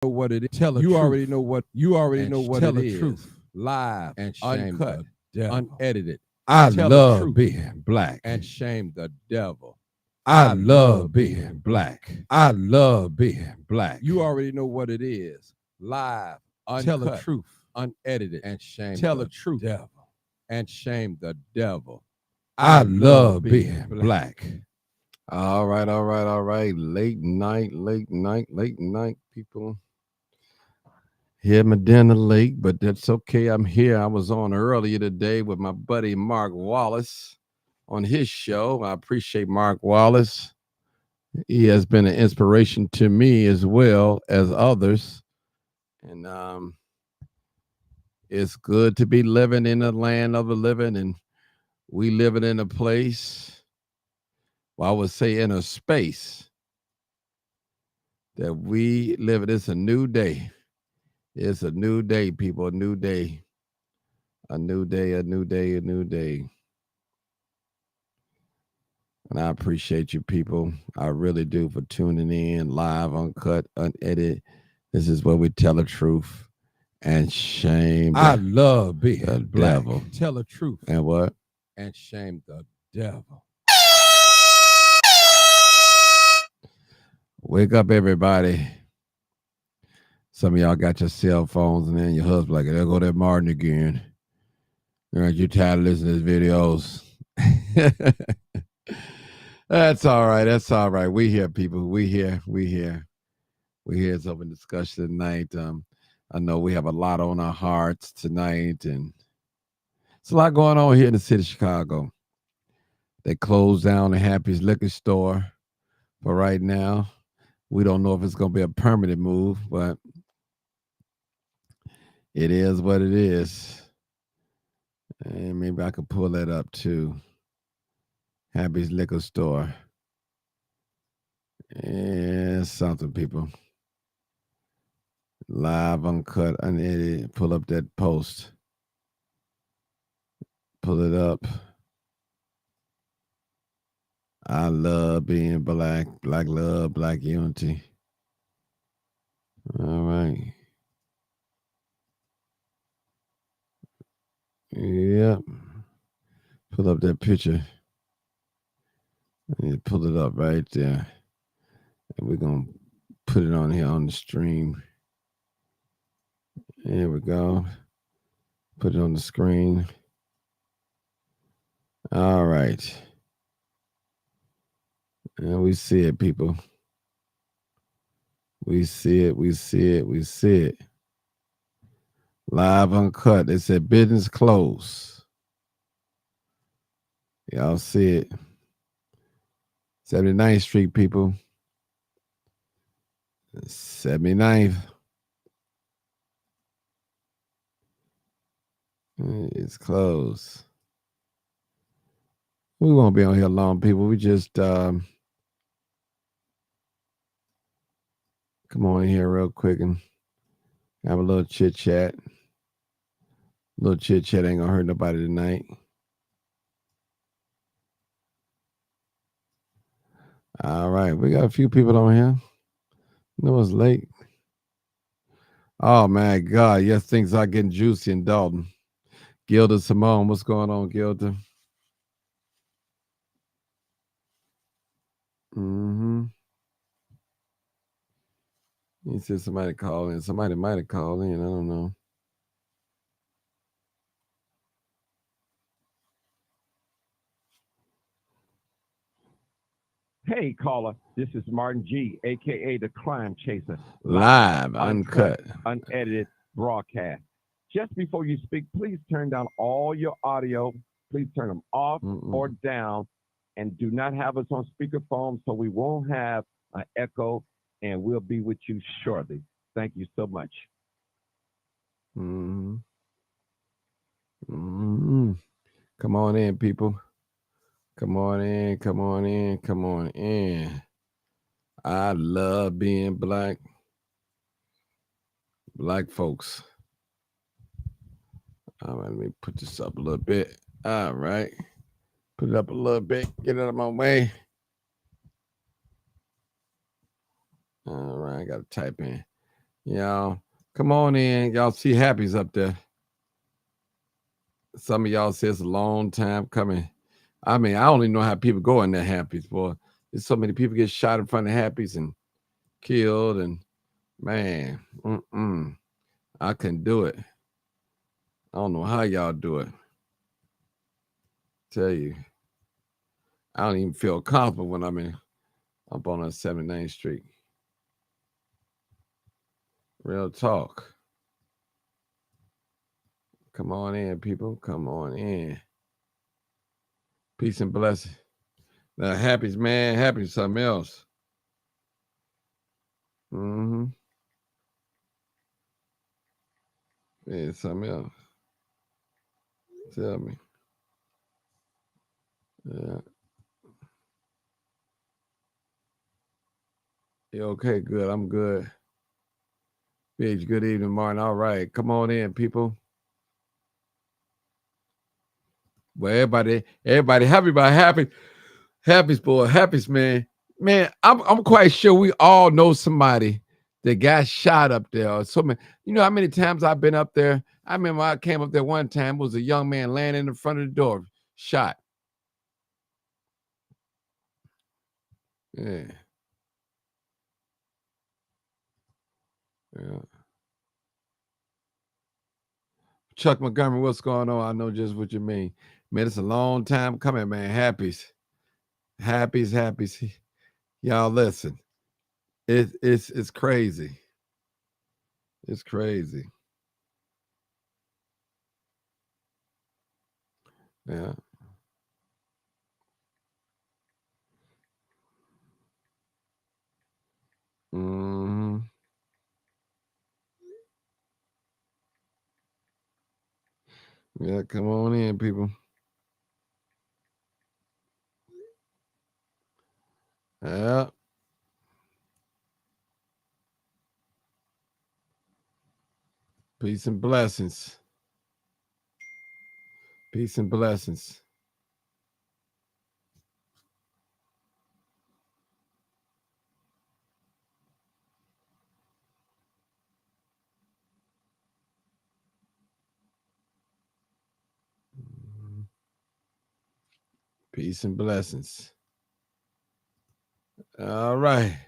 know what it is. Tell the You truth. already know what you already And know what tell it the is. truth. Live And shame uncut, the devil. unedited. I Tell the love truth being black. and shame the devil. I love being black. I love being black. You already know what it is. Live Tell the uncut, truth. unedited. And shame Tell the the truth devil. and shame the devil. I love being black. All right, all right, all right. Late night, people. Had my dinner late, but that's okay. I'm here. I was on earlier today with my buddy Mark Wallace on his show. I appreciate Mark Wallace. He has been an inspiration to me as well as others. And it's good to be living in the land of the living, and we living in a place, well, I would say in a space that we live in. It's a new day. It's a new day, people, a new day. A new day, a new day, a new day. And I appreciate you people. I really do for tuning in live, uncut, unedited. This is where we tell the truth and shame. I love being the black. Devil. Tell the truth And what? and shame the devil. Wake up, everybody. Some of y'all got your cell phones, and then your husband like, there go that Martin again. Aren't you tired of listening to his videos? That's all right. That's all right. We here, people. We here. We here. We here. It's open discussion tonight. I know we have a lot on our hearts tonight, and it's a lot going on here in the city of Chicago. They closed down the Happy's Liquor Store for right now. We don't know if it's going to be a permanent move, but it is what it is. And maybe I could pull that up too. Happy's Liquor Store. Yeah, something, people. Live, uncut, unedited. Pull up that post. Pull it up. I love being black. Black love, black unity. All right. Yep. Pull up that picture. I need to pull it up right there. And we're going to put it on here on the stream. Here we go. Put it on the screen. All right. And we see it, people. We see it. We see it. We see it. Live uncut. They said business closed. Y'all see it. 79th Street, people. 79th. It's closed. We won't be on here long, people. We just come on here real quick and have a little chit chat. A little chit chat ain't gonna hurt nobody tonight. All right, we got a few people on here. No, it's late. Oh my God, yes, things are getting juicy in Dalton. Gilda Simone, what's going on, Gilda? Mm-hmm. He said somebody called in. Somebody might have called in. I don't know. Hey, caller, this is Martin G, aka the Crime Chaser. Live, uncut, unedited broadcast. Just before you speak, please turn down all your audio. Please turn them off or down, and do not have us on speakerphone so we won't have an echo. And we'll be with you shortly. Thank you so much. Mm-hmm. Mm-hmm. Come on in, people. Come on in, come on in, come on in. I love being black. Black folks. All right, let me put this up a little bit. All right. Put it up a little bit. Get it out of my way. All right, I got to type in. Y'all, come on in. Y'all see Happy's up there. Some of y'all say it's a long time coming. I mean, I don't even know how people go in there Happy's, boy. There's so many people get shot in front of Happy's and killed, and man, I couldn't do it. I don't know how y'all do it. Tell you, I don't even feel comfortable when I'm up on 79th Street. Real talk. Come on in, people. Come on in. Peace and blessing. Now, Happy's, man. Happy's something else. Mm-hmm. Yeah, something else. Tell me. Yeah. You okay? Good. I'm good. Big, good evening, Martin. All right. Come on in, people. Well, everybody, happy about Happy's boy, Happy's man. Man, I'm quite sure we all know somebody that got shot up there. So many, you know how many times I've been up there? I remember I came up there one time, was a young man laying in the front of the door, shot. Yeah. Yeah. Chuck Montgomery, what's going on? I know just what you mean. Man, it's a long time coming, man. Happy's. Y'all listen. It's crazy. It's crazy. Yeah. Mm-hmm. Yeah, come on in, people. Yeah. Peace and blessings. Peace and blessings. Peace and blessings. All right.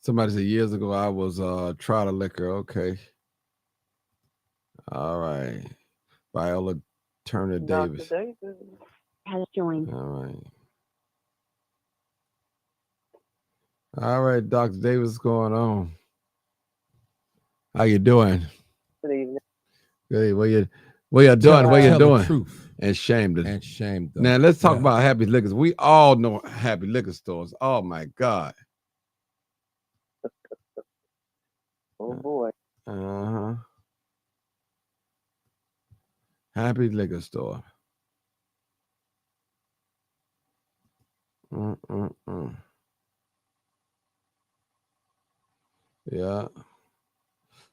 Somebody said years ago I was Trotter Liquor. Okay. All right. Viola Turner Davis. Dr. Davis has joined. All right. All right, Dr. Davis, what's going on? How you doing? Good evening. Good. What you doing? What you doing? Truth and shamed it. and shamed them. Now let's talk about Happy Liquors. We all know Happy Liquor stores. Oh my God. Oh boy. Uh-huh. Happy Liquor Store. Yeah.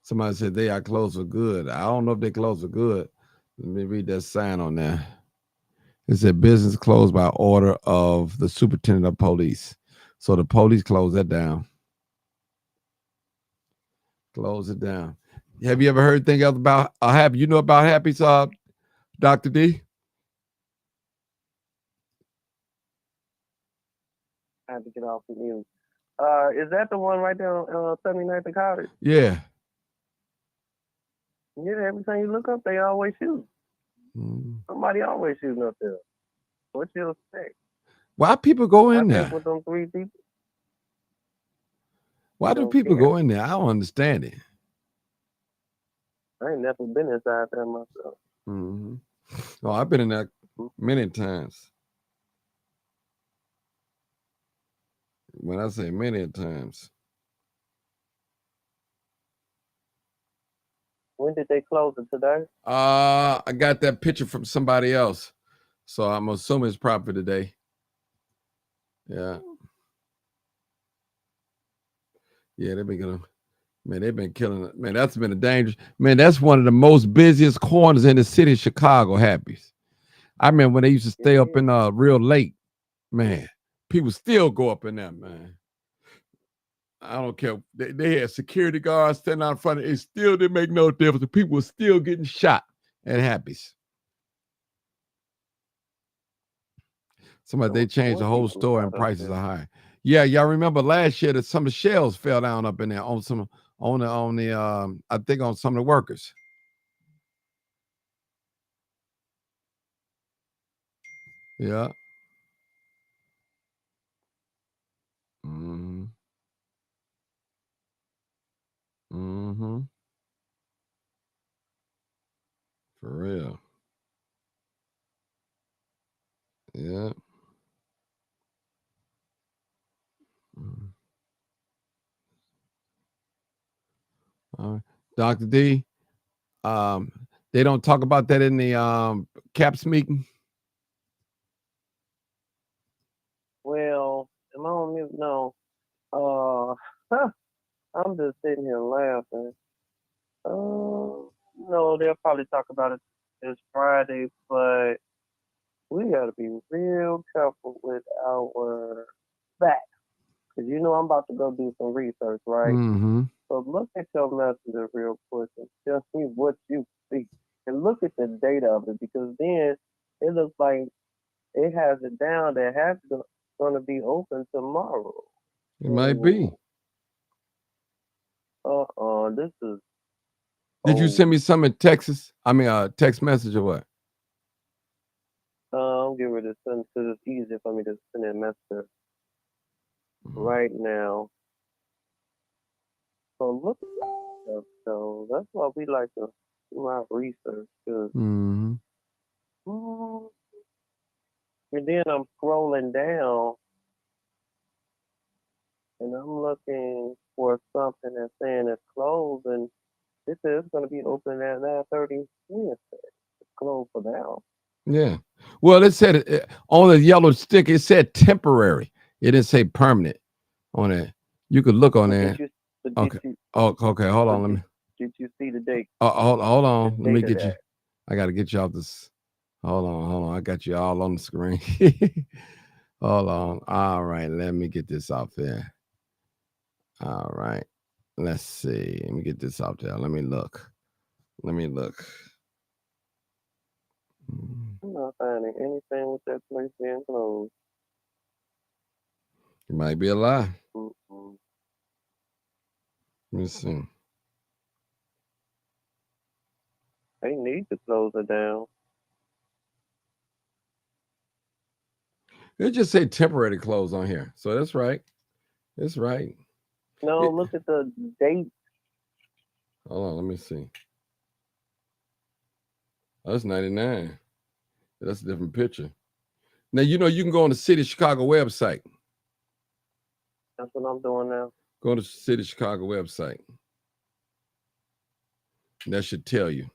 Somebody said they are closed for good. I don't know if they closed for good. Let me read that sign on there. It said business closed by order of the superintendent of police. So the police closed that down. Close it down. Have you ever heard anything else about Happy? You know about Happy's, Dr. D? I had to get off the mute. Is that the one right there on 79th and College? Yeah. Yeah, every time you look up, they always shoot. Somebody always shooting up there. What you expect? Why people go in there? With them 3 people. Why do people go in there? I don't understand it. I ain't never been inside there myself. Mm-hmm. Oh, I've been in there many times. When I say many times. When did they close it today? I got that picture from somebody else. So I'm assuming it's probably today. Yeah. Yeah, they've been killing it. Man, that's been a dangerous. Man, that's one of the most busiest corners in the city of Chicago, Happy's. I remember when they used to stay up in real late. Man, people still go up in there, man. I don't care. They had security guards standing out in front of it. It still didn't make no difference. The people were still getting shot at Happy's. Somebody, they changed the whole store and prices are high. Yeah, y'all remember last year that some of the shells fell down up in there on the I think on some of the workers. Yeah. Mm-hmm. Mm-hmm. For real. Yeah. Mm-hmm. All right. Dr. D, they don't talk about that in the CAPS meeting. Well, am I on mute? No. I'm just sitting here laughing. No, they'll probably talk about it this Friday, but we got to be real careful with our facts. Because I'm about to go do some research, right? Mm-hmm. So look at your messenger real quick and tell me what you see. And look at the data of it, because then it looks like it has it down that has going to be open tomorrow. It might be. This is. Did you send me some in Texas? I mean, text message or what? I'm getting ready to send, because it's easier for me to send a message right now. So look at that. So that's why we like to do our research. Cause, and then I'm scrolling down and I'm looking for something that's saying it's closed, and it says it's going to be open at 9:30 Wednesday. It's closed for now. Yeah. Well, it said on the yellow stick, it said temporary. It didn't say permanent on it. You could look on there. Okay. Okay. Hold on. Let me. Did you see the date? Hold on. Let me get you. I got to get you off this. Hold on. I got you all on the screen. Hold on. All right. Let me get this off there. All right. Let's see. Let me get this off there. Let me look. I'm not finding anything with that place being closed. It might be a lie. Mm-hmm. Let me see. They need to close it down. It just say temporary close on here. So that's right. That's right. No, look at the date. Hold on, let me see. Oh, that's 99. That's a different picture. Now, you can go on the City of Chicago website. That's what I'm doing now. Go to the City of Chicago website. That should tell you.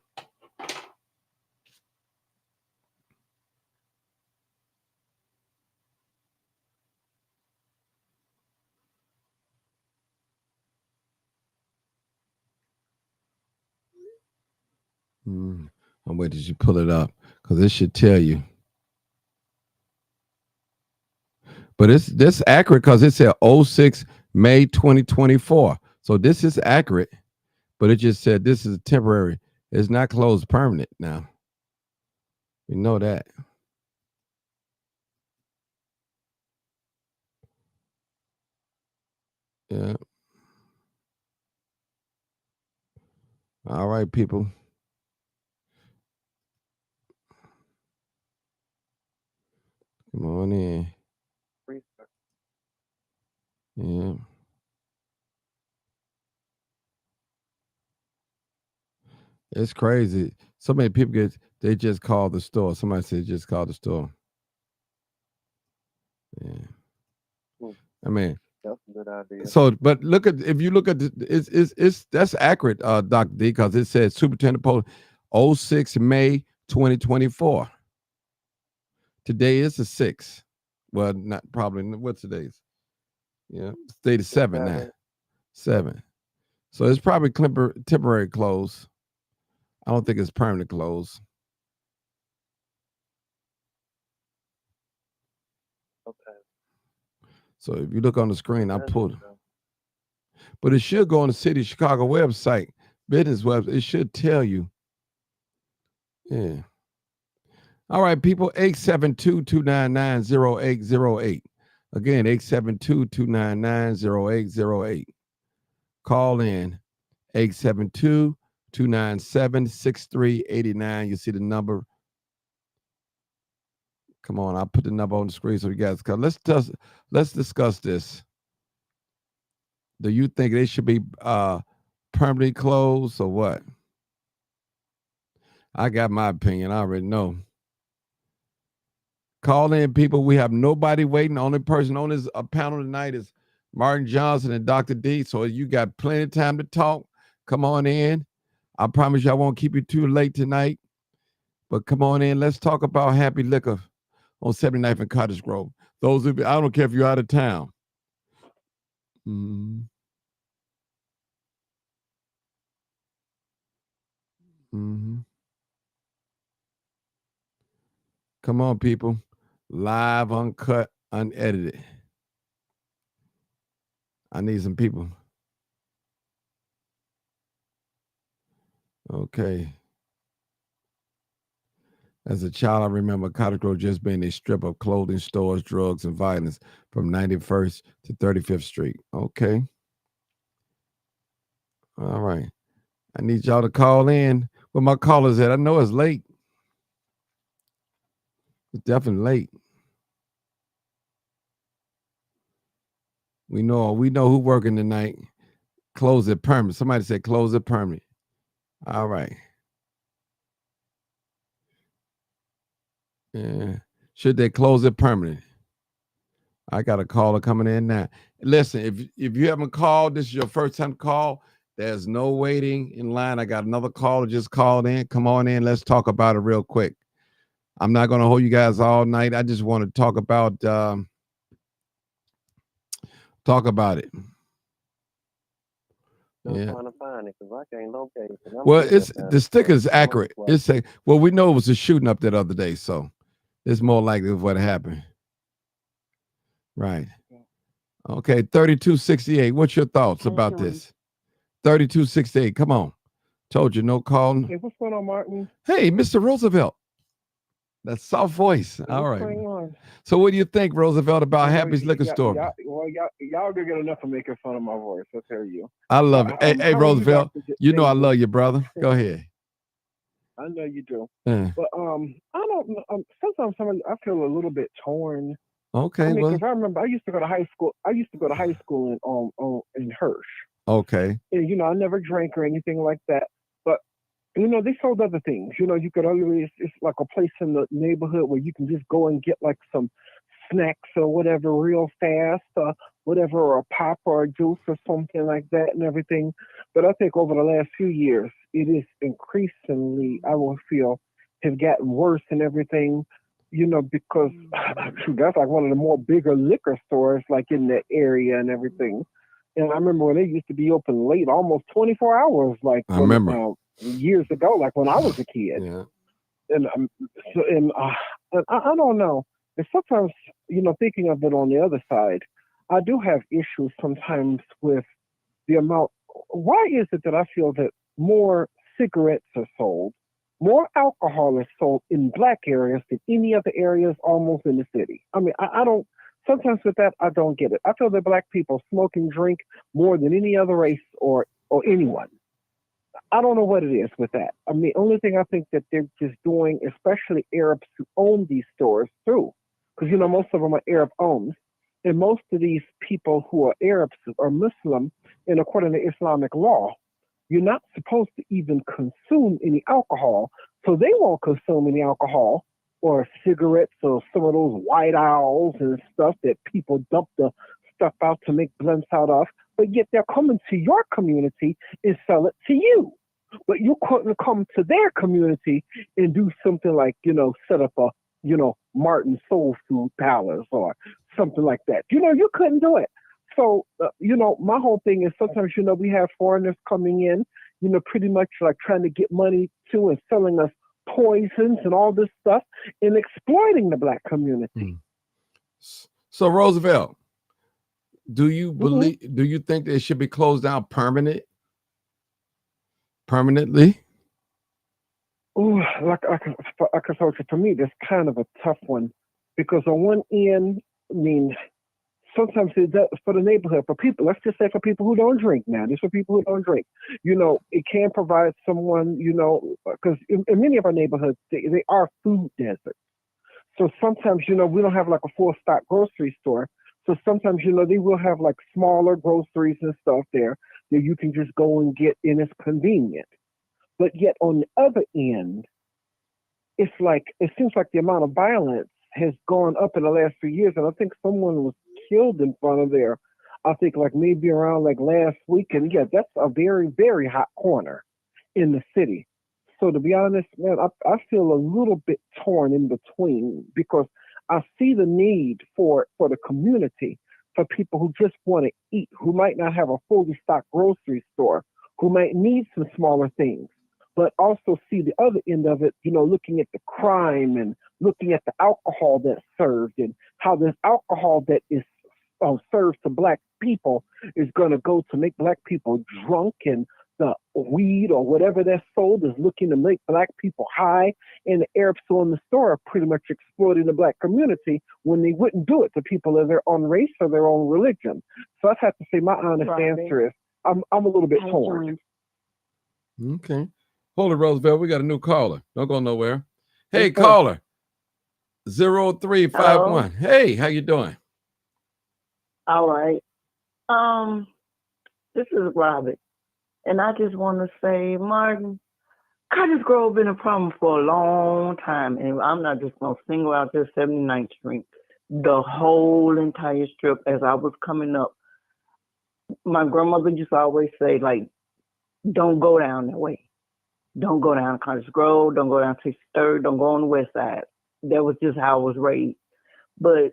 I'm waiting till you pull it up, because it should tell you. But this accurate, because it said 06 May 2024. So this is accurate, but it just said this is temporary. It's not closed permanent now. We know that. Yeah. All right, people. Come on in. Yeah. It's crazy. So many people they just call the store. Somebody said just call the store. Yeah. I mean, that's a good idea. So, but if you look at it's that's accurate, Dr. D, because it says Superintendent Post 06 May 2024. Today is the 6th. Well, not probably. What's today's? Yeah, it's day the 7 now. 7. So it's probably temporary close. I don't think it's permanent close. Okay. So if you look on the screen, I pulled. But it should go on the City of Chicago website, business website. It should tell you. Yeah. All right, people, 872-299-0808. Again, 872-299-0808. Call in, 872-297-6389. You see the number. Come on, I'll put the number on the screen so you guys come. Let's discuss this. Do you think they should be permanently closed or what? I got my opinion. I already know. Call in, people. We have nobody waiting. The only person on this panel tonight is Martin Johnson and Dr. D. So you got plenty of time to talk. Come on in. I promise you I won't keep you too late tonight. But come on in. Let's talk about Happy Liquor on 79th and Cottage Grove. Those of you, I don't care if you're out of town. Mm-hmm. Mm-hmm. Come on, people. Live, uncut, unedited. I need some people. Okay. As a child, I remember Cottage Grove just being a strip of clothing stores, drugs, and violence from 91st to 35th Street. Okay. All right. I need y'all to call in. Where my callers at? I know it's late. It's definitely late. We know who working tonight. Close it permanent. Somebody said close it permanent. All right. Yeah. Should they close it permanent? I got a caller coming in now. Listen, if you haven't called, this is your first time to call. There's no waiting in line. I got another caller just called in. Come on in. Let's talk about it real quick. I'm not going to hold you guys all night. I just want to talk about it. I'm trying to find it because I can't locate it. Well, the sticker is accurate. We know it was a shooting up that other day, so it's more likely what happened. Right. Okay, 3268. What's your thoughts about this? 3268. Come on. Told you no calling. Hey, what's going on, Martin? Hey, Mr. Roosevelt. That soft voice. All right. So what do you think, Roosevelt, about Happy's Liquor Store? Y'all gonna get enough of making fun of my voice. I'll tell you. I love it. Hey, Roosevelt, you know I love you, brother. Go ahead. I know you do. But I don't know. Sometimes I feel a little bit torn. Okay. Because I remember I used to go to high school. in Hirsch. Okay. And I never drank or anything like that. But they sold other things. You could always, it's like a place in the neighborhood where you can just go and get like some snacks or whatever real fast, or a pop or a juice or something like that and everything. But I think over the last few years, it is increasingly, I will feel, has gotten worse and everything, because that's like one of the more bigger liquor stores like in the area and everything. And I remember when they used to be open late, almost 24 hours, like I remember years ago, like when I was a kid. Yeah. And I don't know. And sometimes, thinking of it on the other side, I do have issues sometimes with the amount. Why is it that I feel that more cigarettes are sold, more alcohol is sold in black areas than any other areas almost in the city? I mean, I don't. Sometimes with that, I don't get it. I feel that black people smoke and drink more than any other race or anyone. I don't know what it is with that. I mean, the only thing I think that they're just doing, especially Arabs who own these stores too, because, most of them are Arab owned. And most of these people who are Arabs are Muslim, and according to Islamic law, you're not supposed to even consume any alcohol. So they won't consume any alcohol or cigarettes or some of those White Owls and stuff that people dump the stuff out to make blunts out of. But yet they're coming to your community and sell it to you. But you couldn't come to their community and do something like, set up a, Martin Soul Food Palace or something like that. You couldn't do it. So, my whole thing is sometimes, we have foreigners coming in, pretty much like trying to get money too and selling us poisons and all this stuff and exploiting the black community. So, Roosevelt, do you believe? Do you think they should be closed down permanently? Ooh, like I told you, for me, that's kind of a tough one because on one end, I mean, sometimes it does for the neighborhood, for people, let's just say for people who don't drink now, just for people who don't drink, it can provide someone, because in many of our neighborhoods, they are food deserts. So sometimes, we don't have like a full stock grocery store. So sometimes, they will have like smaller groceries and stuff there that you can just go and get, and it's convenient. But yet on the other end, it's like it seems like the amount of violence has gone up in the last few years, and I think someone was killed in front of there. I think like maybe around like last week, and yeah, that's a very very hot corner in the city. So to be honest, man, I feel a little bit torn in between because I see the need for the community, for people who just want to eat, who might not have a fully stocked grocery store, who might need some smaller things, but also see the other end of it, looking at the crime and looking at the alcohol that's served and how this alcohol that is served to black people is going to go to make black people drunk, and the weed or whatever that's sold is looking to make black people high, and the Arabs who in the store are pretty much exploiting the black community when they wouldn't do it to people of their own race or their own religion. So I have to say my honest answer is I'm a little bit torn. Okay. Hold it, Roosevelt. We got a new caller. Don't go nowhere. Hey, caller. 0351. Hello? Hey, how you doing? All right. This is Robert. And I just want to say, Martin, Cottage Grove been a problem for a long time. And I'm not just going to single out this 79th Street. The whole entire strip, as I was coming up, my grandmother used to always say, like, don't go down that way. Don't go down Cottage Grove. Don't go down 63rd. Don't go on the west side. That was just how I was raised. But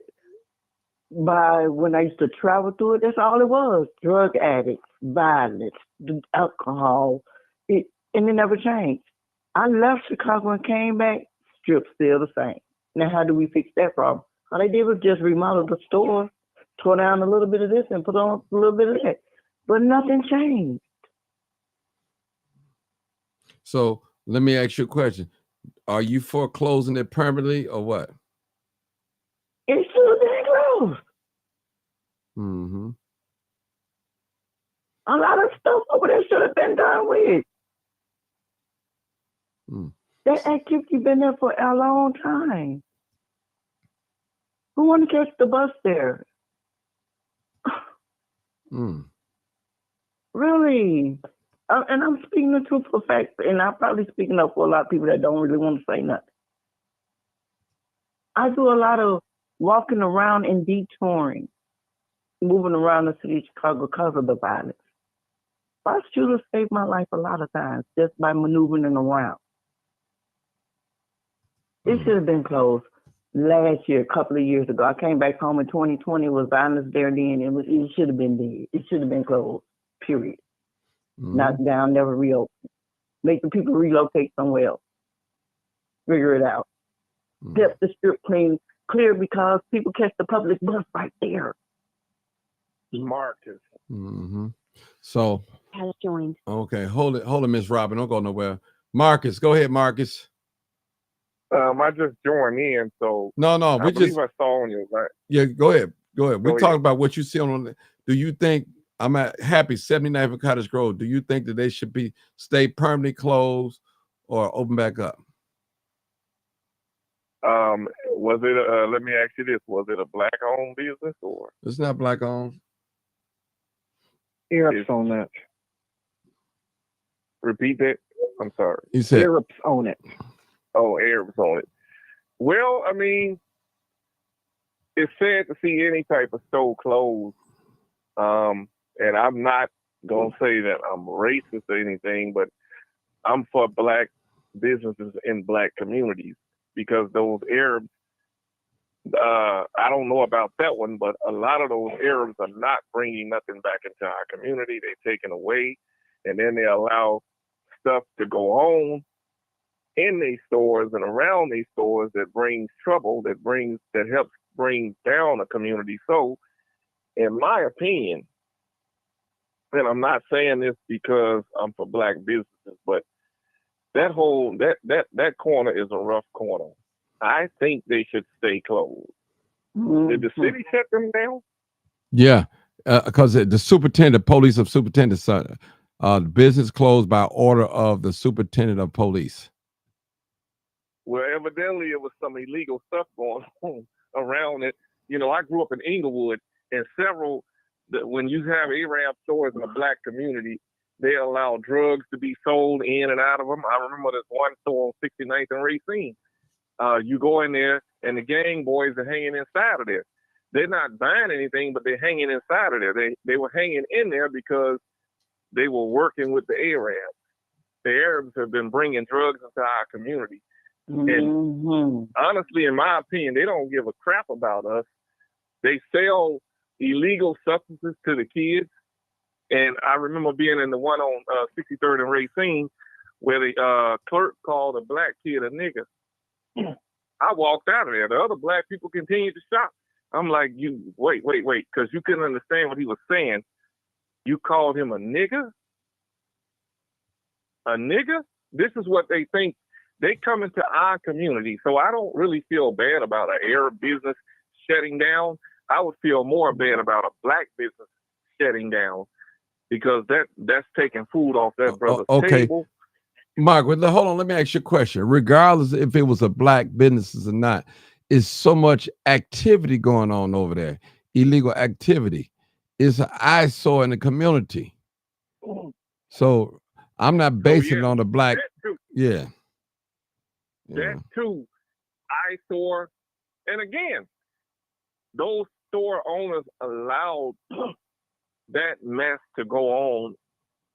when I used to travel through it, that's all it was. Drug addicts, violence, alcohol. And it never changed. I left Chicago and came back, strip still the same. Now, how do we fix that problem? All they did was just remodel the store, tore down a little bit of this and put on a little bit of that. But nothing changed. So let me ask you a question. Are you for closing it permanently or what? It should have been closed. Mm-hmm. A lot of stuff over there should have been done with. That activity been there for a long time. Who want to catch the bus there? Really? And I'm speaking the truth for facts, and I'm probably speaking up for a lot of people that don't really want to say nothing. I do a lot of walking around and detouring, moving around the city of Chicago because of the violence. I should have saved my life a lot of times just by maneuvering around. It should have been closed last year, a couple of years ago. I came back home in 2020, was violence there then. It should have been dead. It should have been closed, period. Knocked down, never reopened. Make the people relocate somewhere else. Figure it out. Kept the strip clear because people catch the public bus right there. Marcus. So has joined. Okay, hold it, Miss Robin. Don't go nowhere. Marcus, go ahead, Marcus. I just joined in, so no, I believe I saw on your right. Yeah, go ahead. We're talking about what you see on. Do you think I'm happy 79th and Cottage Grove? Do you think that they should stay permanently closed or open back up? Was it? Let me ask you this: was it a black-owned business or? It's not black-owned. Arabs own that. Repeat that. I'm sorry. You said Arabs own it. Oh, Arabs own it. Well, I mean, it's sad to see any type of store closed. And I'm not gonna say that I'm racist or anything, but I'm for black businesses in black communities because those Arabs, I don't know about that one, but a lot of those Arabs are not bringing nothing back into our community. They're taking away, and then they allow stuff to go on in these stores and around these stores that brings trouble, that helps bring down a community. So in my opinion, and I'm not saying this because I'm for black businesses, but that whole that corner is a rough corner. I think they should stay closed. Did the city shut them down? Yeah, because the superintendent, police of superintendent, the business closed by order of the superintendent of police. Well, evidently it was some illegal stuff going on around it. You know, I grew up in Inglewood, and when you have Arab stores in a black community, they allow drugs to be sold in and out of them. I remember this one store on 69th and Racine. You go in there, and the gang boys are hanging inside of there. They're not buying anything, but they're hanging inside of there. They were hanging in there because they were working with the Arabs. The Arabs have been bringing drugs into our community. And honestly, in my opinion, they don't give a crap about us. They sell illegal substances to the kids. And I remember being in the one on 63rd and Racine where the clerk called a black kid a nigger. I walked out of there. The other black people continued to shop. I'm like, you wait, because you couldn't understand what he was saying. You called him a nigger? A nigger? This is what they think. They come into our community. So I don't really feel bad about an Arab business shutting down. I would feel more bad about a black business shutting down because that's taking food off that brother's table. Mark, hold on. Let me ask you a question. Regardless if it was a black business or not, is so much activity going on over there, illegal activity. It's an eyesore in the community. So I'm not basing it on the black. Yeah. That too, eyesore. And again, those store owners allowed that mess to go on.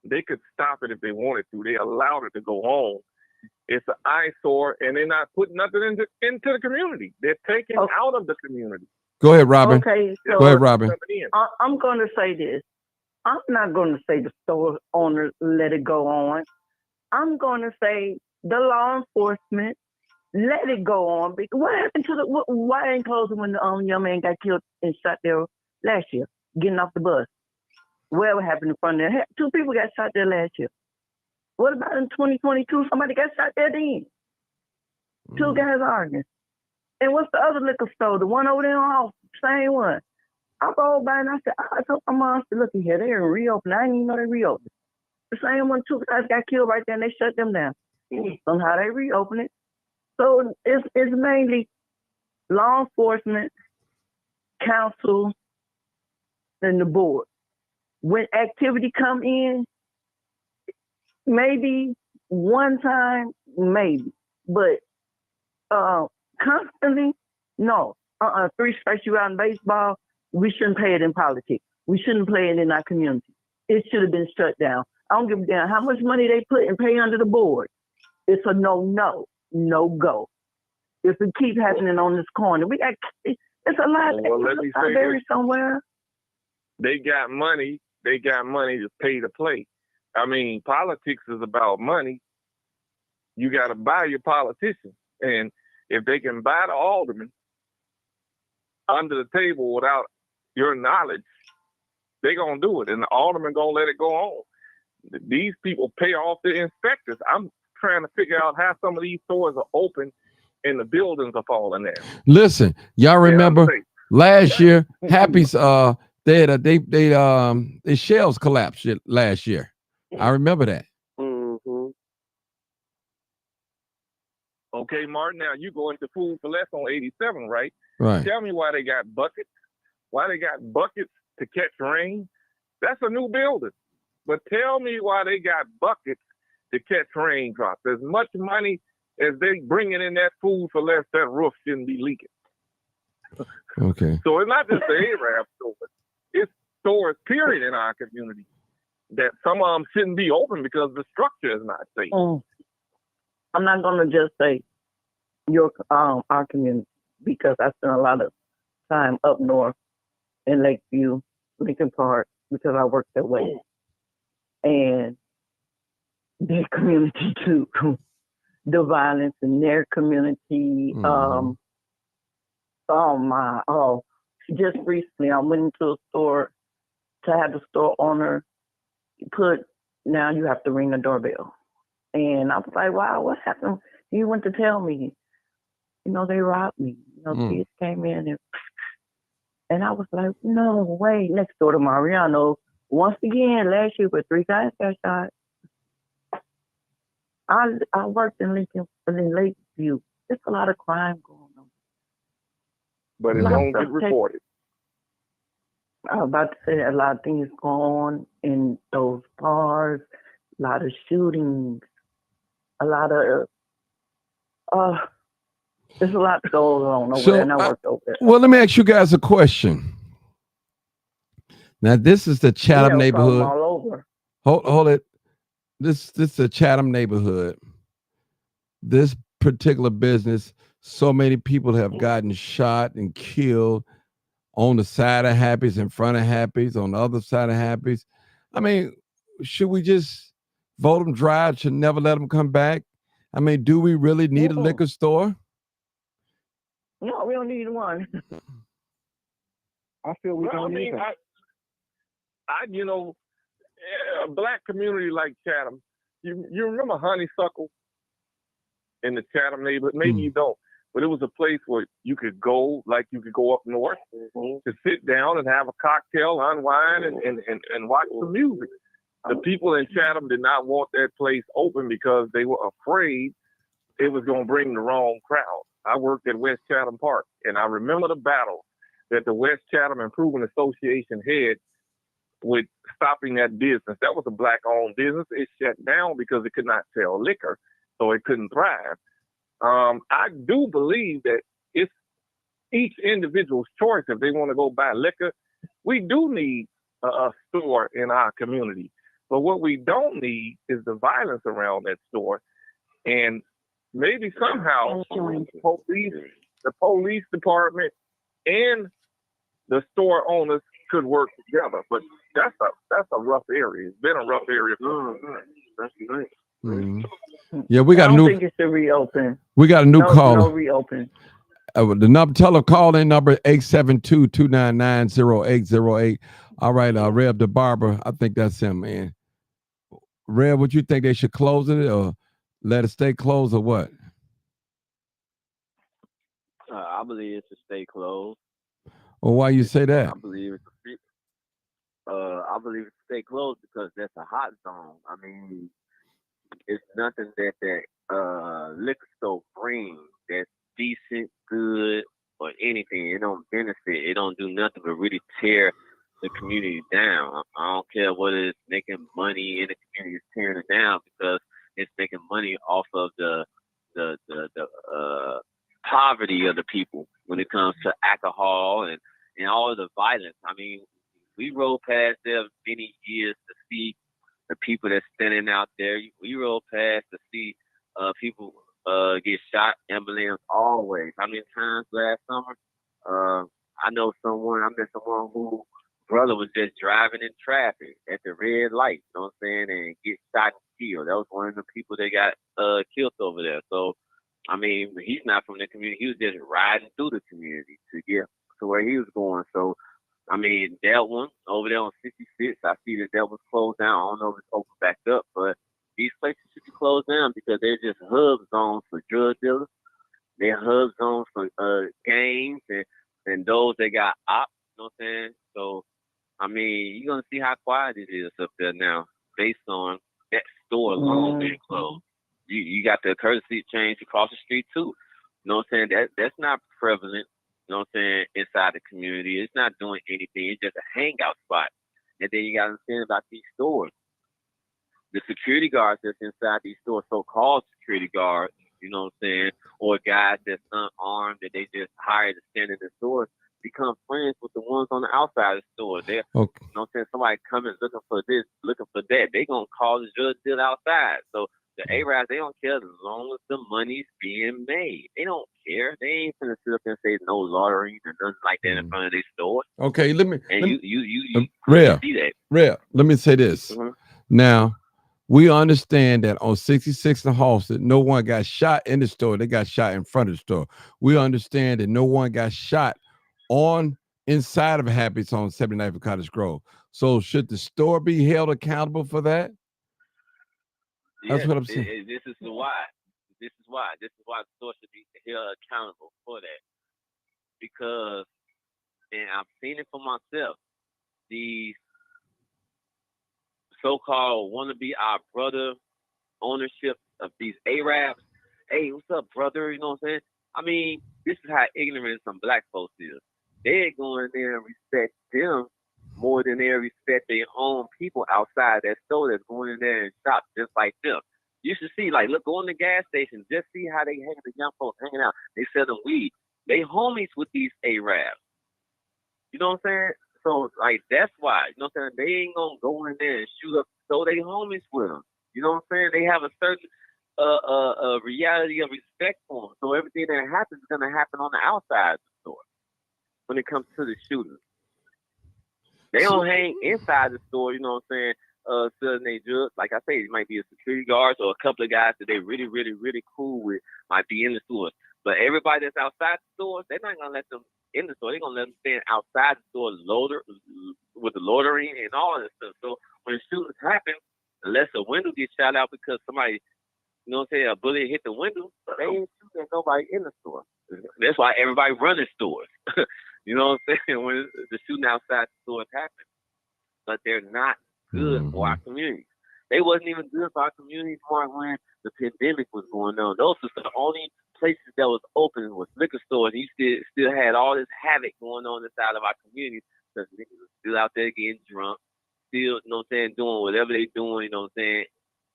They could stop it if they wanted to. They allowed it to go on. It's an eyesore, and they're not putting nothing into the community. They're taking out of the community. Go ahead, Robin. Okay, so go ahead, Robin. I'm going to say this. I'm not going to say the store owners let it go on. I'm going to say the law enforcement let it go on. What happened to why ain't closing when the young man got killed and shot there last year, getting off the bus? Whatever happened in front of there? 2 people got shot there last year. What about in 2022? Somebody got shot there then. 2 guys arguing. And what's the other liquor store? The one over there on Off, same one. I rolled by and I said, I told my mom, I said, look here, they're reopened. I didn't even know they reopened. The same one, 2 guys got killed right there and they shut them down. Somehow they reopened it. So it's mainly law enforcement, council, and the board. When activity come in, maybe one time, maybe, but constantly, no. 3 strikes you out in baseball, we shouldn't play it in politics. We shouldn't play it in our community. It should have been shut down. I don't give a damn how much money they put and pay under the board. It's a no go. If it keeps happening on this corner, it's a lot. Well, let me say this. Somewhere. They got money to pay to play. I mean, politics is about money. You got to buy your politicians. And if they can buy the alderman under the table without your knowledge, they're going to do it. And the alderman going to let it go on. These people pay off the inspectors. I'm trying to figure out how some of these stores are open and the buildings are falling down. Listen, y'all remember last year, Happy's they shelves collapsed last year. I remember that. Mm-hmm. Okay, Martin, now you go into Food for Less on 87, right? Right. Tell me why they got buckets. Why they got buckets to catch rain? That's a new building. But tell me why they got buckets to catch raindrops. As much money as they bringing in that Food for Less, that roof shouldn't be leaking. Okay. So it's not just the Arab stores. It's stores, period, in our community that some of them shouldn't be open because the structure is not safe. I'm not going to just say our community because I spent a lot of time up north in Lakeview, Lincoln Park, because I worked that way. And their community too. The violence in their community. just recently I went into a store to have the store owner now you have to ring the doorbell. And I was like, wow, what happened? He went to tell me, they robbed me. Kids came in and I was like, no way. Next door to Mariano, once again, last year with 3 guys got shot. I worked in Lakeview. There's a lot of crime going on. But it don't get reported. I was about to say a lot of things going on in those bars, a lot of shootings, a lot of there's a lot that goes on over there, and I worked over there. Well, let me ask you guys a question. Now, this is the Chatham neighborhood. All over. Hold it. This is the Chatham neighborhood. This particular business, so many people have gotten shot and killed on the side of Happy's, in front of Happy's, on the other side of Happy's. I mean, should we just vote them dry? Should never let them come back? I mean, do we really need a liquor store? No, we don't need one. I feel we don't need that. A black community like Chatham, you remember Honeysuckle in the Chatham neighborhood? Maybe you don't, but it was a place where you could go, like you could go up north to sit down and have a cocktail, unwind, and watch some music. The people in Chatham did not want that place open because they were afraid it was going to bring the wrong crowd. I worked at West Chatham Park, and I remember the battle that the West Chatham Improvement Association had with stopping that business. That was a black-owned business. It shut down because it could not sell liquor, so it couldn't thrive. I do believe that it's each individual's choice if they want to go buy liquor. We do need a store in our community, but what we don't need is the violence around that store. And maybe somehow the police department and the store owners could work together. But that's a rough area. It's been a rough area for that's nice. Yeah, we got I don't think it should reopen. We got a new caller. No reopen. The number, call in number 872-299-0808. All right, Rev the Barber. I think that's him, man. Rev, what you think, they should close it or let it stay closed or what? I believe it should stay closed. Well, why you say that? I believe it should stay closed because that's a hot zone. I mean, it's nothing that liquor store brings that's decent, good, or anything. It don't benefit. It don't do nothing but really tear the community down. I don't care what it is making money in the community, it's tearing it down because it's making money off of the poverty of the people when it comes to alcohol and all of the violence. I mean, we rode past there many years to see the people that's standing out there. We rode past to see people get shot, ambulance, always. How many times last summer? I met someone who brother was just driving in traffic at the red light, you know what I'm saying, and get shot and killed. That was one of the people that got killed over there. So, I mean, he's not from the community. He was just riding through the community to get to where he was going. So, I mean, that one over there on 66, I see that was closed down. I don't know if it's open back up, but these places should be closed down because they're just hub zones for drug dealers. They're hub zones for gangs and those that got ops, you know what I'm saying? So, I mean, you're going to see how quiet it is up there now based on that store alone being closed. You got the courtesy change across the street, too. You know what I'm saying? That's not prevalent, you know what I'm saying, inside the community. It's not doing anything. It's just a hangout spot. And then you got to understand about these stores. The security guards that's inside these stores, so-called security guards, you know what I'm saying, or guys that's unarmed that they just hired to stand in the stores, become friends with the ones on the outside of the store. They're, you know what I'm saying, somebody coming looking for this, looking for that. They're going to call the drug deal outside. So the A-Rads, they don't care as long as the money's being made. They don't care. They ain't going to sit up and say no loitering or nothing like that in front of their store. Okay, let me you see that. Rhea, let me say this. Now, we understand that on 66 and Halsted, no one got shot in the store. They got shot in front of the store. We understand that no one got shot on inside of Happy's on 79th and Cottage Grove. So should the store be held accountable for that? That's Yes, what I'm saying. This is why. This is why the store should be held accountable for that. Because, and I've seen it for myself, these so-called wannabe our brother ownership of these Arabs. Hey, what's up, brother? You know what I'm saying? I mean, this is how ignorant some black folks is. They go in there and respect them more than they respect their own people outside that store that's going in there and shop just like them. You should see, like, look, go in the gas station, just see how they hang, the young folks hanging out. They sell them weed. They homies with these Arabs. You know what I'm saying? So, like, that's why. You know what I'm saying? They ain't going to go in there and shoot up, so they homies with them. You know what I'm saying? They have a certain reality of respect for them. So everything that happens is going to happen on the outside of the store when it comes to the shooting. They don't hang inside the store, you know what I'm saying, selling their drugs. Like I say, it might be a security guard or a couple of guys that they really, really, really cool with might be in the stores. But everybody that's outside the stores, they're not going to let them in the store. They're going to let them stand outside the store with the loitering and all of that stuff. So when shootings happen, unless a window gets shot out because somebody, you know what I'm saying, a bullet hit the window, they ain't shooting at nobody in the store. That's why everybody running stores. You know what I'm saying? When the shooting outside the stores happen. But they're not good for our communities. They wasn't even good for our communities, Mark, when the pandemic was going on. Those were the only places that was open was liquor stores. You still had all this havoc going on inside of our communities because niggas were still out there getting drunk, still, you know what I'm saying, doing whatever they doing, you know what I'm saying,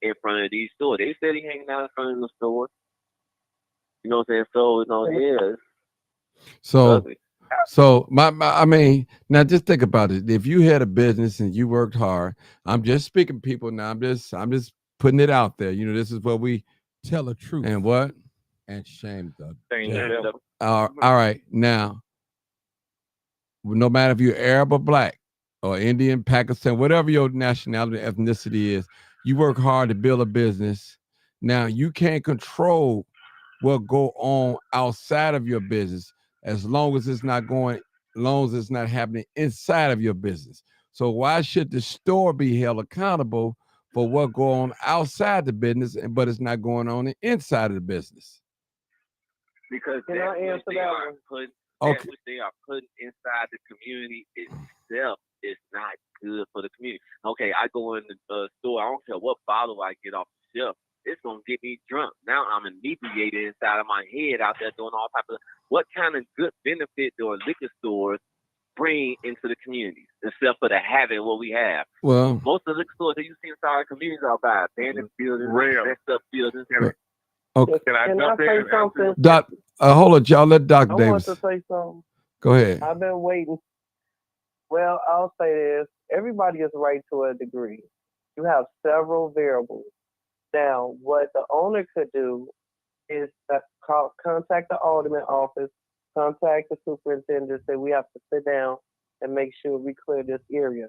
in front of these stores. They said he hanging out in front of the stores. You know what I'm saying? So, you know, yeah. So I mean, now just think about it. If you had a business and you worked hard, I'm just speaking people now. I'm just putting it out there. You know, this is where we tell the truth and what and shame the all right. Now, no matter if you're Arab or black or Indian, Pakistan, whatever your nationality, ethnicity is, you work hard to build a business. Now you can't control what go on outside of your business as long as it's not happening inside of your business. So why should the store be held accountable for what go on outside the business, but it's not going on inside of the business? Because that's what they are putting. That's what they are putting inside the community itself is not good for the community. Okay, I go in the store. I don't care what bottle I get off the shelf. It's gonna get me drunk. Now I'm inebriated inside of my head out there doing all types of. What kind of good benefit do liquor stores bring into the communities, except for the having what we have? Well, most of the liquor stores that you see inside our communities are by abandoned buildings, messed up buildings. Okay. Can I say something? Doc, hold on, y'all. Let Doc Davis. I want to say something. Go ahead. I've been waiting. Well, I'll say this. Everybody is right to a degree. You have several variables. Now, what the owner could do is contact the alderman office, contact the superintendent, say we have to sit down and make sure we clear this area.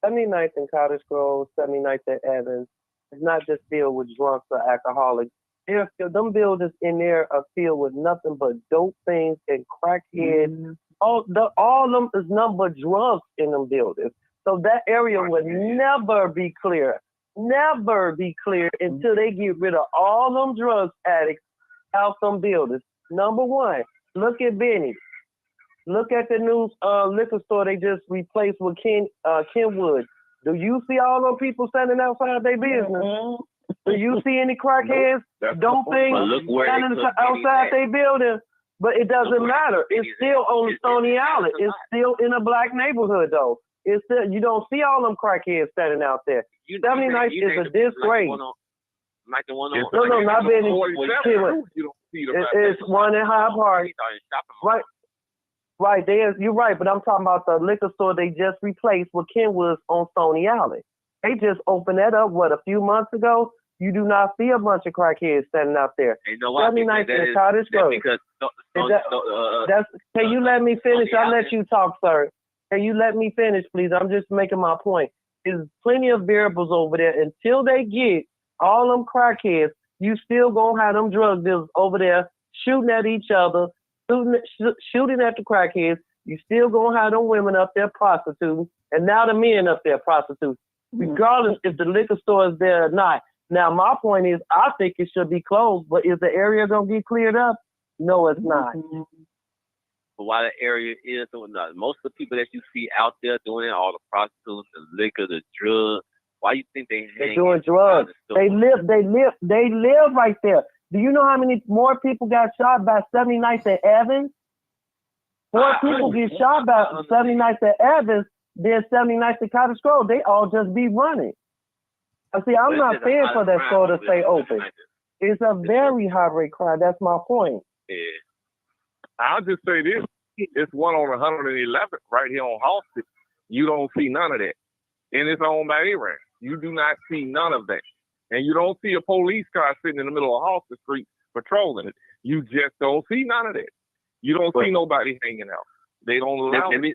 79th and Cottage Grove, 79th and Evans is not just filled with drunks or alcoholics. Them buildings in there are filled with nothing but dope things and crackheads. All of them is nothing but drunks in them buildings. So that area would never be clear. Never be clear until they get rid of all them drug addicts out them buildings. Number one, look at Benny. Look at the new liquor store they just replaced with Kenwood. Do you see all those people standing outside their business? Do you see any crackheads? Don't think standing outside their building. But it doesn't matter. It's still on Stony Island. It's still in a black neighborhood though. It's still, you don't see all them crackheads standing out there. 79th is a disgrace. Like the one on no, not Benny. It's one in Hyde Park. Right there. You're right, but I'm talking about the liquor store they just replaced with Kenwood's on Stony Island. They just opened that up, a few months ago? You do not see a bunch of crackheads standing out there. 79th and Cottage Grove. Can you let me finish? I'll let you talk, sir. Can you let me finish, please? I'm just making my point. There's plenty of variables over there. Until they get all them crackheads, you still gonna have them drug dealers over there shooting at each other, shooting at the crackheads. You still gonna have them women up there prostituting, and now the men up there prostituting, regardless if the liquor store is there or not. Now, my point is, I think it should be closed, but is the area gonna get cleared up? No, it's not. But why the area is doing that? Most of the people that you see out there doing it, all the prostitutes, the liquor, the drugs, why you think they're doing drugs? They live right there. Do you know how many more people got shot by 70 Nights at Evans? More people get shot by 70 Nights at Evans than 70 Nights at Cottage Grove. They all just be running. See, I'm not paying for that store to stay open. It's a very high rate crime. That's my point. Yeah. I'll just say this. It's one on 111th right here on Halsted. You don't see none of that. And it's owned by Iran. You do not see none of that. And you don't see a police car sitting in the middle of Halsted Street patrolling it. You just don't see none of that. You don't see nobody hanging out. They don't allow it.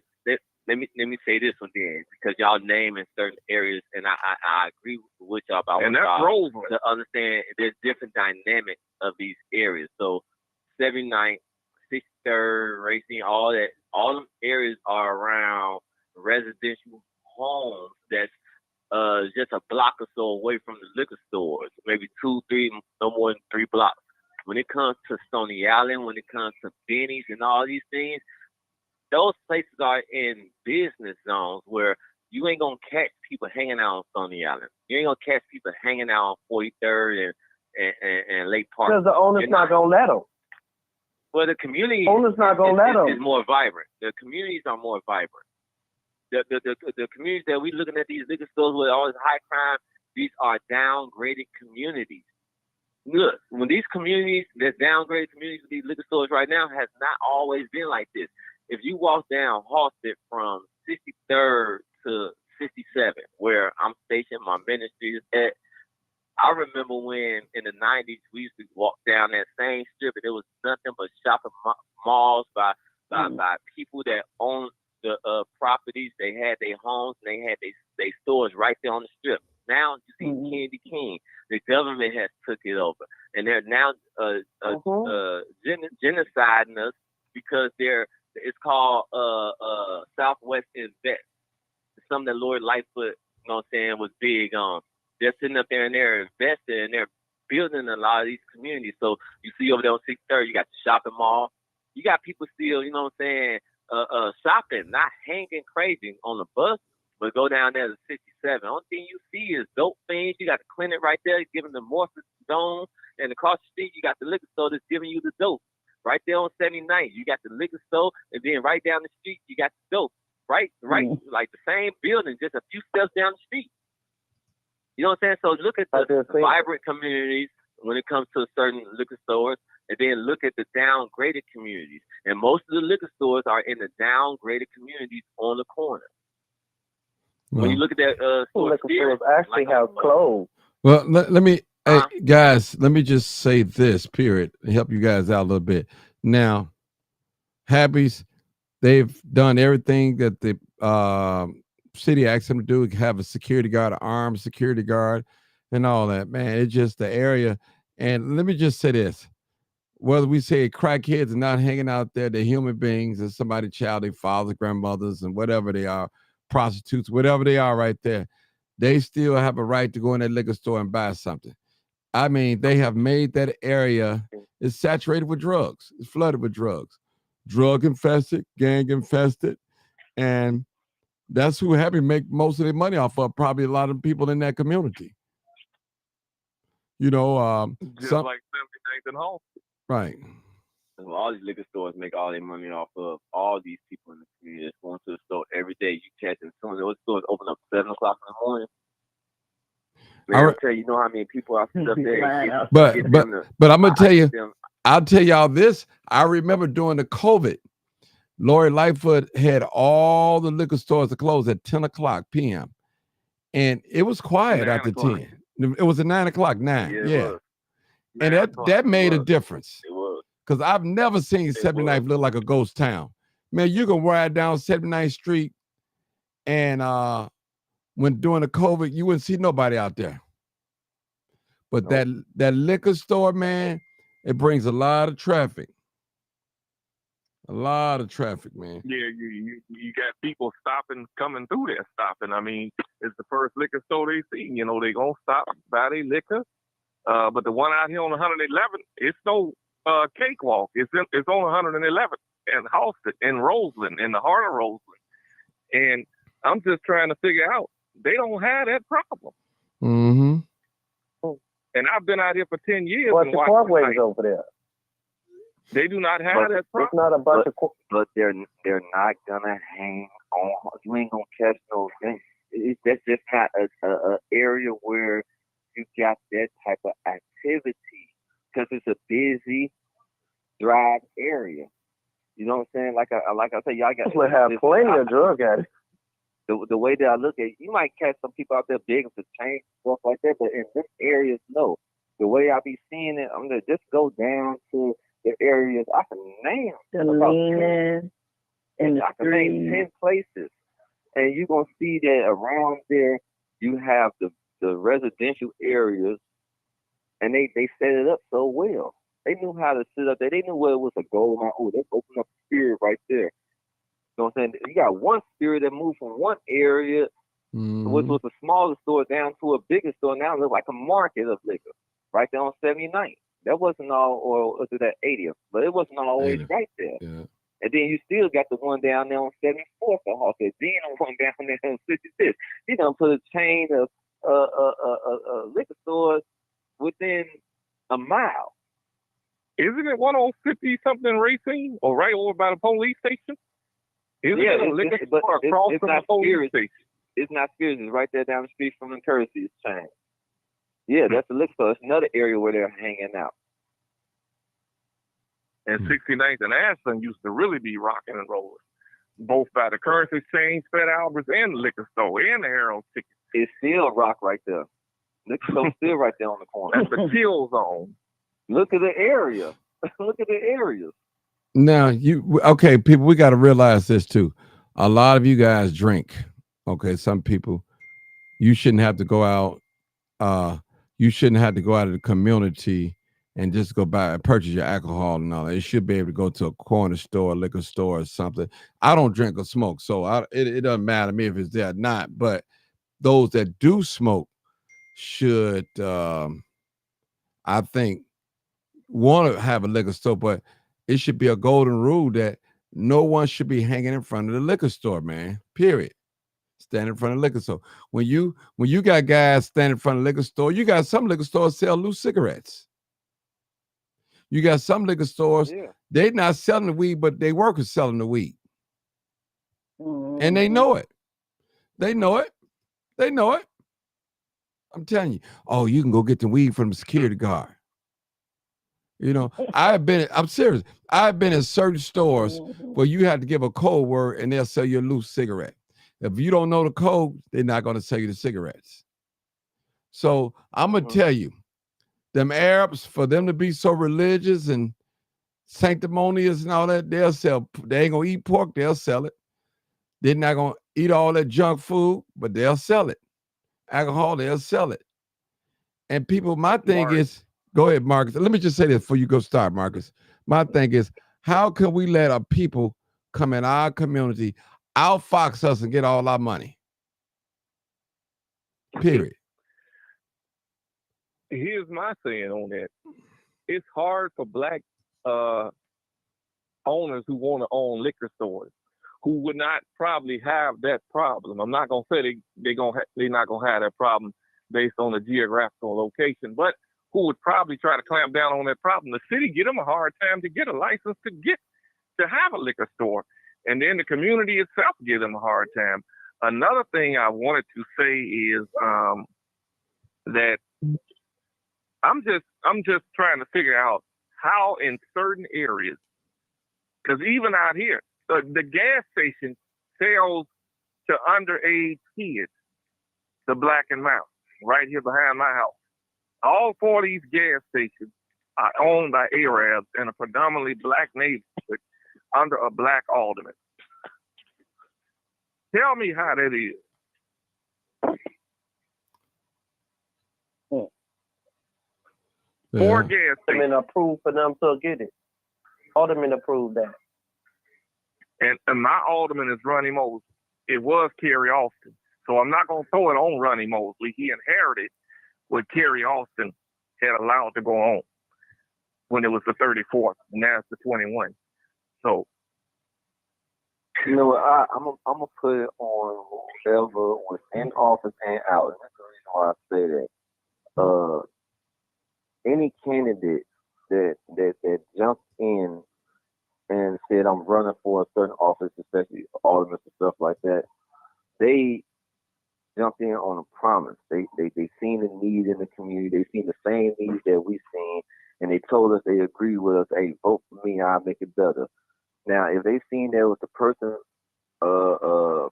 Let me say this one then, because y'all name in certain areas, and I agree with y'all about and what that's y'all Roseland. to understand there's different dynamics of these areas. So 79th, 63rd, Racing, all them areas are around residential homes that's just a block or so away from the liquor stores, maybe 2, 3, no more than 3 blocks. When it comes to Stony Island, when it comes to Benny's and all these things, those places are in business zones where you ain't gonna catch people hanging out on Stony Island. You ain't gonna catch people hanging out on 43rd and Lake Park. Because the owner's not gonna let them. Well, the community owner's not gonna let them. Is more vibrant. The communities are more vibrant. The communities that we looking at, these liquor stores with all this high crime, these are downgraded communities. Look, when these communities, there's downgraded communities with these liquor stores right now, has not always been like this. If you walk down Halsted from 63rd to 67, where I'm stationed, my ministry is at, I remember when in the 90s we used to walk down that same strip and it was nothing but shopping malls by people that owned the properties. They had their homes and they had their stores right there on the strip. Now you see Candy King. The government has took it over, and they're now genociding us because it's called Southwest Invest. It's something that Lord Lightfoot, you know what I'm saying, was big on. They're sitting up there and they're investing and they're building a lot of these communities. So you see over there on 630, you got the shopping mall. You got people still, you know what I'm saying, shopping, not hanging crazy on the bus, but go down there to 67. Only thing you see is dope things. You got the clinic right there giving the Morpheus zone, and across the street you got the liquor store that's giving you the dope. Right there on 79th, you got the liquor store, and then right down the street you got the dope. Right, like the same building, just a few steps down the street. You know what I'm saying? So look at the vibrant communities when it comes to certain liquor stores, and then look at the downgraded communities. And most of the liquor stores are in the downgraded communities on the corner. When you look at that liquor stores actually have closed. Well, let me, hey, guys, let me just say this, period, and help you guys out a little bit. Now, Happy's, they've done everything that the city asked them to do, have a security guard, an armed security guard, and all that. Man, it's just the area. And let me just say this. Whether we say crackheads are not hanging out there, they're human beings, and somebody's child, their fathers, grandmothers, and whatever they are, prostitutes, whatever they are right there, they still have a right to go in that liquor store and buy something. I mean, they have made that area, it's saturated with drugs. It's flooded with drugs. Drug infested, gang infested, and that's who Happy make most of their money off of, probably a lot of people in that community. You know, just like 79th and Hall. Right. All these liquor stores make all their money off of all these people in the community that's going to the store every day. You catch them. Some of those stores open up 7 o'clock in the morning. Man, I'll tell you, you know how many people I sit up there. But I'm gonna tell you, I'll tell y'all this. I remember during the COVID, Lori Lightfoot had all the liquor stores to close at 10 o'clock p.m. And it was quiet after 10. It was at 9 o'clock, 9. Yeah. And that made a difference. It was. Because I've never seen 79th look like a ghost town. Man, you can ride down 79th Street and when during the COVID, you wouldn't see nobody out there. But that liquor store, man, it brings a lot of traffic. A lot of traffic, man. Yeah, you got people coming through there stopping. I mean, it's the first liquor store they see. You know, they gonna stop, buy their liquor. But the one out here on 111, it's no cakewalk. It's on 111 and Halsted in Roseland, in the heart of Roseland. And I'm just trying to figure out, they don't have that problem. Mm-hmm. And I've been out here for 10 years. What's and the watched parkways over there? They do not have that problem. It's not a bunch of. But they're not gonna hang on. You ain't gonna catch no thing. That's just not a area where you got that type of activity, because it's a busy drive area. You know what I'm saying? Like I say, y'all got We have plenty of drug addicts. The way that I look at it, you might catch some people out there begging for change, stuff like that, but in this area, no. The way I be seeing it, I'm gonna just go down to the areas I can name. The leaning in the I can name 10 places, and you're gonna see that around there you have the residential areas, and they set it up so well. They knew how to sit up there. They knew where it was a goal line. Oh, let's open up a spirit right there. You know what I'm saying? You got one spirit that moved from one area, which was a smaller store, down to a bigger store. Now it looks like a market of liquor right there on 79th. That wasn't all, or was it that 80th? But it wasn't always 80th. Right there. Yeah. And then you still got the one down there on 74th for Hawkins. Then the one down there on 66th. He done put a chain of liquor stores within a mile. Isn't it 150 something Racine, or right over by the police station? Isn't it a liquor store across from the police station? It's not Spears. It's right there down the street from the Courtesy Exchange. Yeah, that's the liquor store. It's another area where they're hanging out. And 69th and Ashland used to really be rocking and rolling, both by the Currency Exchange, Fed Albert's, and the liquor store, and the Harold Ticket. It's still rock right there. Liquor store still right there on the corner. That's the chill zone. Look at the area. Look at the areas. Now, okay, people, we got to realize this too. A lot of you guys drink. Okay, some people, you shouldn't have to go out. You shouldn't have to go out of the community and just go buy and purchase your alcohol and all that. You should be able to go to a corner store, a liquor store, or something. I don't drink or smoke, so it doesn't matter to me if it's there or not. But those that do smoke should, I think, want to have a liquor store, but it should be a golden rule that no one should be hanging in front of the liquor store, man. Period. Stand in front of the liquor store. When you got guys standing in front of the liquor store, you got some liquor stores sell loose cigarettes. You got some liquor stores, they're not selling the weed, but they workers selling the weed. And they know it. They know it. They know it. I'm telling you. Oh, you can go get the weed from the security guard. You know, I'm serious. I've been in certain stores where you have to give a code word and they'll sell you a loose cigarette. If you don't know the code, they're not going to sell you the cigarettes. So I'm going to tell you, them Arabs, for them to be so religious and sanctimonious and all that, they ain't going to eat pork, they'll sell it. They're not going to eat all that junk food, but they'll sell it. Alcohol, they'll sell it. And people, my thing is, go ahead, Marcus. Let me just say this before you go start, Marcus. My thing is, how can we let our people come in our community, outfox us and get all our money? Period. Here's my saying on that. It's hard for black owners who want to own liquor stores, who would not probably have that problem. I'm not gonna say they're not gonna have that problem based on the geographical location, but who would probably try to clamp down on that problem. The city give them a hard time to get a license to have a liquor store, and then the community itself give them a hard time. Another thing I wanted to say is that I'm just trying to figure out how in certain areas, because even out here, the gas station sells to underage kids, the Black and Mountain, right here behind my house. All four of these gas stations are owned by Arabs in a predominantly black neighborhood under a black alderman. Tell me how that is. Four gas stations. Alderman approved for them to get it. Alderman approved that. And my alderman is Ronnie Mosley. It was Kerry Austin. So I'm not going to throw it on Ronnie Mosley. He inherited what Kerry Austin had allowed to go on when it was the 34th. Now it's the 21. So, You know what? I'm gonna put it on whoever was in office and out. And that's the reason why I say that. Any candidate that jumped in and said I'm running for a certain office, especially aldermen and stuff like that, they jumped in on a promise. They seen the need in the community. They seen the same needs that we seen, and they told us they agreed with us. Hey, vote for me, I'll make it better. Now, if they seen there was a person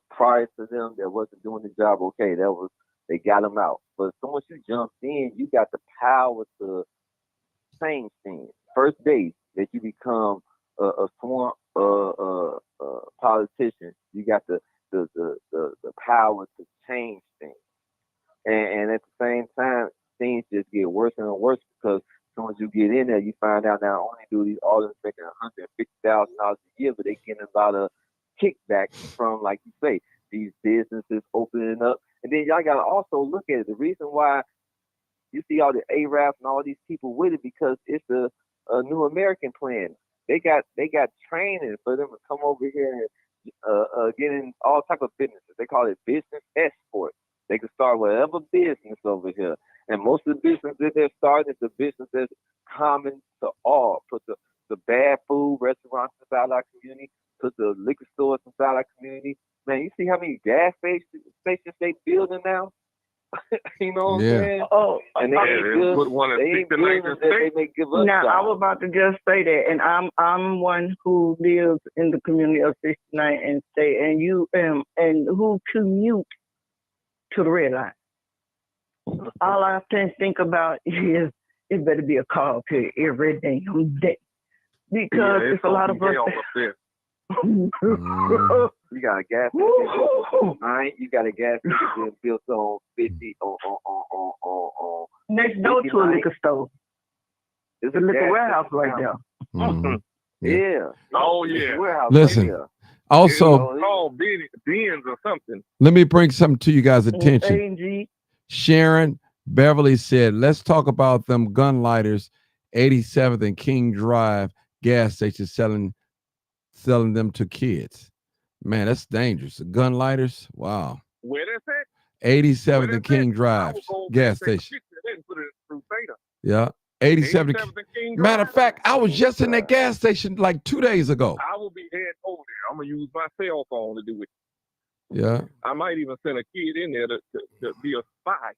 prior to them that wasn't doing the job, okay, they got them out. But as soon as you jumped in, you got the power to change things. First day that you become a sworn politician, you got the power to change things. And at the same time, things just get worse and worse because as soon as you get in there, you find out not only do these auditors making $150,000 a year, but they getting about a kickback from, like you say, these businesses opening up. And then y'all got to also look at it. The reason why you see all the Arabs and all these people with it because it's a new American plan. They got training for them to come over here and get in all type of businesses. They call it business export. They can start whatever business over here. And most of the business that they're starting is the business that's common to all. Put the bad food restaurants inside our community, put the liquor stores inside our community. Man, you see how many gas stations they building now? You know what I'm saying? Oh, and they put one at 69th they may give us now, I was about to just say that, and I'm one who lives in the community of 69th and State, and you and who commute to the red line. All I can think about is it better be a call to every damn day because it's a lot of us. You got a gas station. You got a gas station built on 50 on next door to a liquor store. It's a liquor warehouse right there. Mm-hmm. Yeah. Oh yeah. Listen. Right also, Benz or something. Let me bring something to you guys' attention. A&G. Sharon Beverly said, "Let's talk about them gun lighters, 87th and King Drive gas station selling them to kids. Man, that's dangerous. The gun lighters, wow. Where that's at? 87th and King Drive gas station. Yeah, 87th. Matter of fact, I was just in that gas station like 2 days ago. I will be heading over there. I'm gonna use my cell phone to do it. Yeah. I might even send a kid in there to be a spy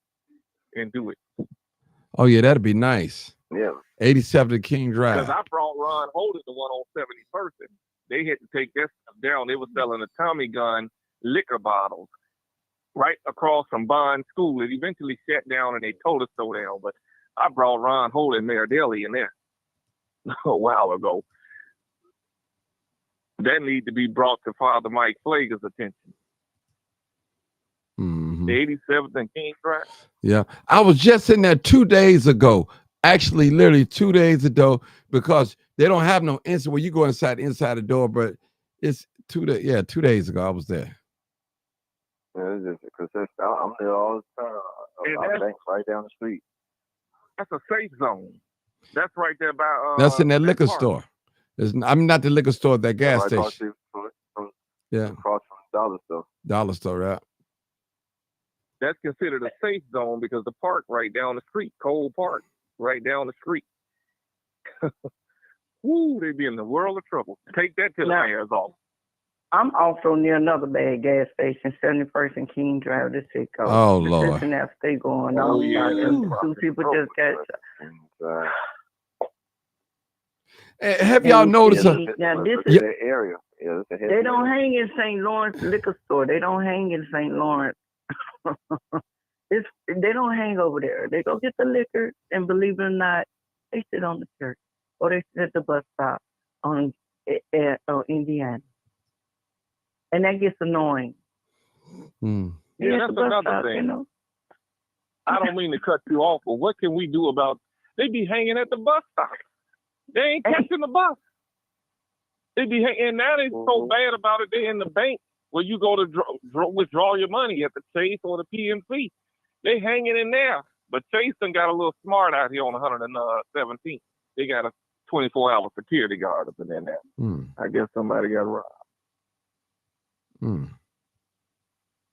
and do it. Oh yeah, that'd be nice. Yeah. 87th King Drive. Because I brought Ron Holden the one on 71st. They had to take that stuff down. They were selling a Tommy gun liquor bottles right across from Bond School. It eventually shut down and they told us so down. But I brought Ron Holden, Mayor Daly in there a while ago. That need to be brought to Father Mike Flager's attention. Mm-hmm. The 87th and King Drive. Yeah, I was just in there 2 days ago. Actually, literally 2 days ago, because they don't have no instant where you go inside the door, but it's 2 days. Yeah, 2 days ago I was there. Yeah, because I'm there all the time. Our bank's right down the street. That's a safe zone. That's right there by. That's in that liquor store. I'm not the liquor store, that gas right station. Yeah, across from the dollar store. Dollar store, right? That's considered a safe zone because the park right down the street, Cole Park, right down the street. Woo, they'd be in the world of trouble. Take that to the mayor's office. I'm also near another bad gas station, 71st and King Drive, the Sitco. Oh, Lord. Cincinnati State going Oh, on. yeah. Two people just got shot. Have y'all noticed? Now, this is is the area. Yeah, they don't hang in St. Lawrence liquor store. They don't hang in St. Lawrence. They don't hang over there. They go get the liquor, and believe it or not, they sit on the church or they sit at the bus stop on Indiana, and that gets annoying. Mm. Yeah, that's another thing. You know? I don't mean to cut you off, but what can we do about? They be hanging at the bus stop. They ain't catching the bus. They be and now they so bad about it. They in the bank where you go to withdraw your money at the Chase or the PNC. They hanging in there. But Chase done got a little smart out here on 117th. They got a 24-hour security guard up in there now. I guess somebody got robbed.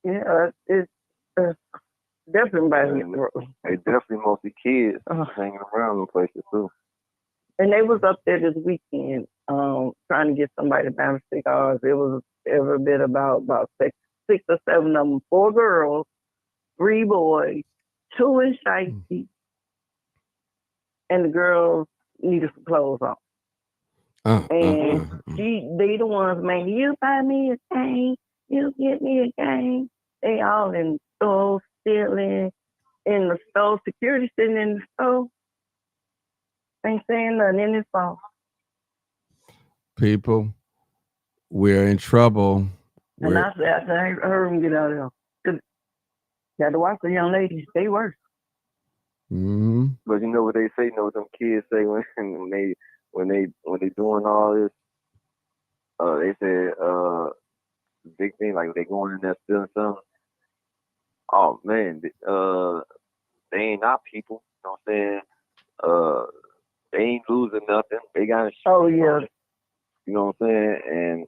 Yeah, it's definitely by They definitely mostly kids hanging around in places too. And they was up there this weekend, trying to get somebody to buy cigars. It was every bit about six or seven of them, 4 girls, 3 boys, 2 in shiesty, and the girls needed some clothes on. They the ones, man, you buy me a cane, you get me a cane. They all in the store, stealing in the store, security sitting in the store. Ain't saying nothing in his phone. People, we're in trouble. And I heard him get out of there. Got to watch the young ladies. They worse. But you know what they say? You know what them kids say when they doing all this? They say big thing like they going in there stealing something. Oh man, they ain't our people. You know what I'm saying? They ain't losing nothing. They got to shoot. Oh yeah. You know what I'm saying? And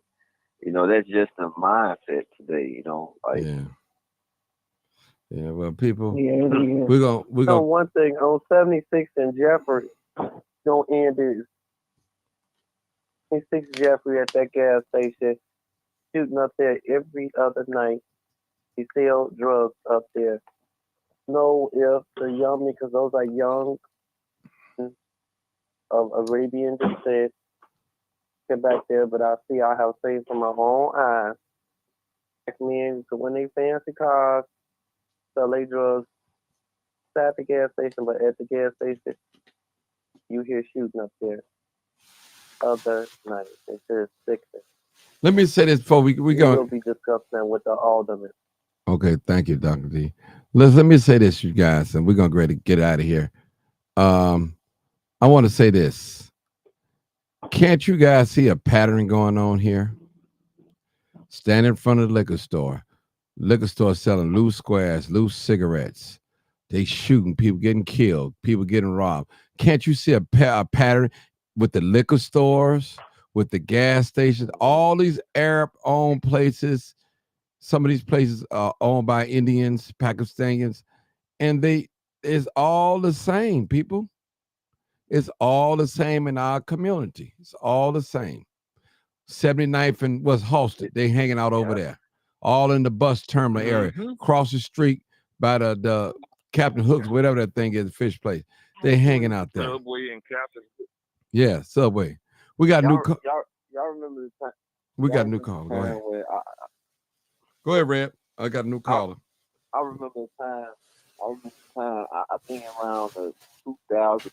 you know that's just the mindset today. You know, like. Yeah, well, people, we're gonna. So one thing on 76 and Jeffrey, don't end this. 76 Jeffrey at that gas station, shooting up there every other night. He sells drugs up there. No if the young, because those are young of Arabian descent. Get back there, but I have seen from my own eyes. Black men, so when they fancy cars, sell they drugs at the gas station, but at the gas station, you hear shooting up there. Other night, it's just sickening. Let me say this before we go. We'll be discussing with the alderman. Okay, thank you, Dr. D. Let me say this, you guys, and we're gonna get out of here. I want to say this. Can't you guys see a pattern going on here? Stand in front of the liquor store selling loose squares, loose cigarettes. They shooting, people getting killed, people getting robbed. Can't you see a pattern with the liquor stores, with the gas stations, all these Arab-owned places? Some of these places are owned by Indians, Pakistanians, and it's all the same, people. It's all the same in our community. It's all the same. 79th and was hosted. They hanging out over there. All in the bus terminal area. Across the street by the Captain Hooks, whatever that thing is, fish place. They hanging out there. Subway and Captain. Yeah, Subway. We got new call. Y'all remember the time? We got a new call. Go ahead. Go ahead, Red. I got a new caller. I remember the time. I think around the 2000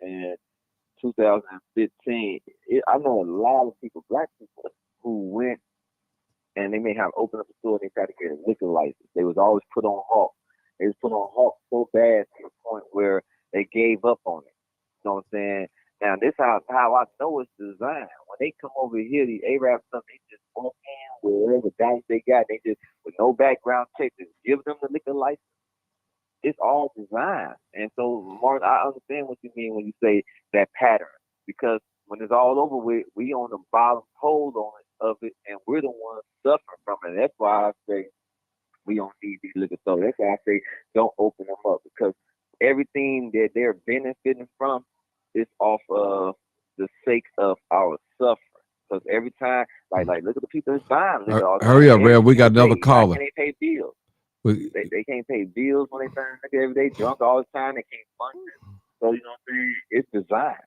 and 2015. I know a lot of people, black people, who went and they may have opened up a store and they tried to get a liquor license. They was always put on halt. They was put on halt so bad to the point where they gave up on it. You know what I'm saying? Now this how I know it's designed. When they come over here, the Arabs, they just walk in with whatever dice they got. They just with no background check, just give them the liquor license. It's all designed. And so, Martin, I understand what you mean when you say that pattern, because when it's all over with, we on the bottom hold on it of it, and we're the ones suffering from it. That's why I say we don't need these liquor stores. That's why I say don't open them up, because everything that they're benefiting from is off of the sake of our suffering. Because every time, like look at the people that's buying liquor. Hurry up, Red. We got another caller. They pay bills. They can't pay bills when they burn liquor every day, drunk all the time. They can't function. So, you know what I'm saying? It's designed.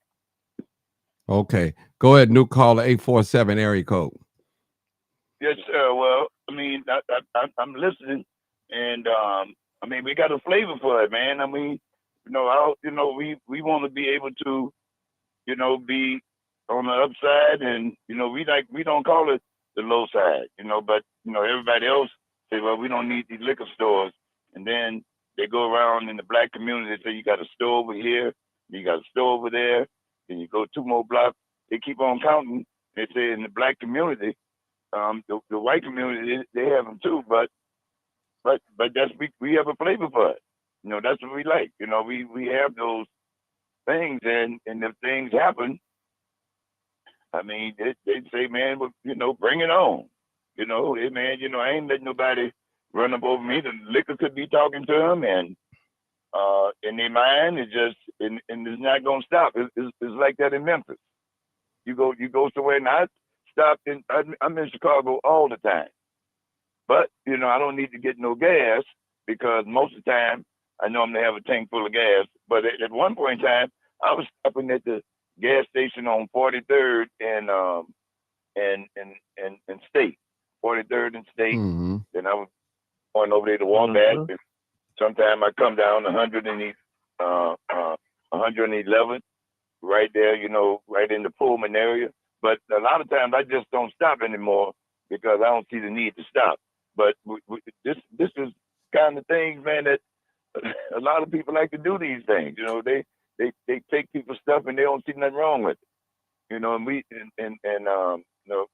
Okay. Go ahead, new caller, 847 area code. Yes, sir. Well, I mean, I'm listening, and I mean, we got a flavor for it, man. I mean, we want to be able to, be on the upside, and we don't call it the low side, but everybody else say, well, we don't need these liquor stores, and then they go around in the black community. They say you got a store over here, you got a store over there, then you go 2 more blocks. They keep on counting They say in the black community, the white community, they have them too, but that's we have a flavor for it. You know, that's what we like. You know, we have those things, and if things happen, I mean, they say, man, well, you know, bring it on. You know, hey, man, you know, I ain't letting nobody run up over me. The liquor could be talking to them, and in their mind, it's just, and it's not gonna stop. It's like that in Memphis. You go somewhere, and I'm in Chicago all the time. But, you know, I don't need to get no gas because most of the time I know I'm going to have a tank full of gas. But at one point in time, I was stopping at the gas station on 43rd and State, 43rd and State. Mm-hmm. Then I was going over there to Walnut. And sometime I come down 111, right there, you know, right in the Pullman area. But a lot of times I just don't stop anymore because I don't see the need to stop. But this is kind of things, man, that a lot of people like to do these things. You know, they take people's stuff and they don't see nothing wrong with it. You know, and you know,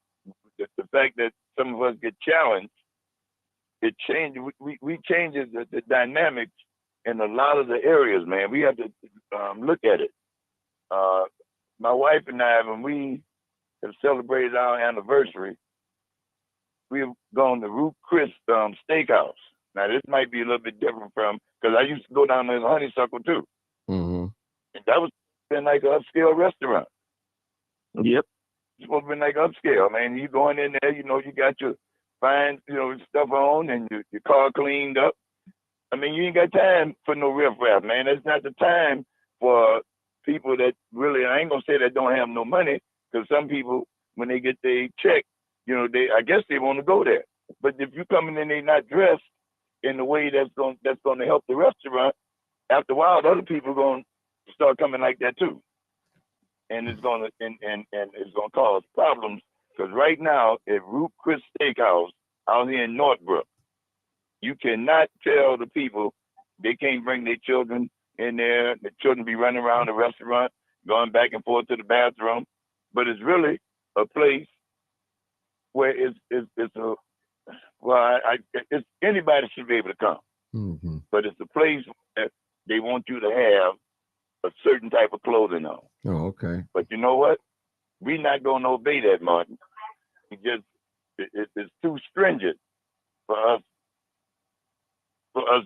the fact that some of us get challenged, it changes. We changes the dynamics in a lot of the areas, man. We have to look at it. My wife and I, when we have celebrated our anniversary, we've gone to Ruth Chris Steakhouse. Now, this might be a little bit different from, because I used to go down there to Honeysuckle too. Mm-hmm. And that was been like an upscale restaurant. Yep. It's supposed to be like upscale, man. You going in there, you know, you got your fine, you know, stuff on and your car cleaned up. I mean, you ain't got time for no riffraff, man. That's not the time for people that really, I ain't gonna say that don't have no money, because some people, when they get their check, you know, I guess they want to go there. But if you come in and they not dressed in the way that's going to help the restaurant, after a while, other people are going to start coming like that too, and it's going to and it's going to cause problems. Because right now at Ruth Chris Steakhouse out here in Northbrook, you cannot tell the people they can't bring their children in there. The children be running around the restaurant, going back and forth to the bathroom, but it's really a place where it's anybody should be able to come. Mm-hmm. But it's a place where they want you to have a certain type of clothing on. Oh, okay. But you know what? We're not going to obey that, Martin. It's too stringent for us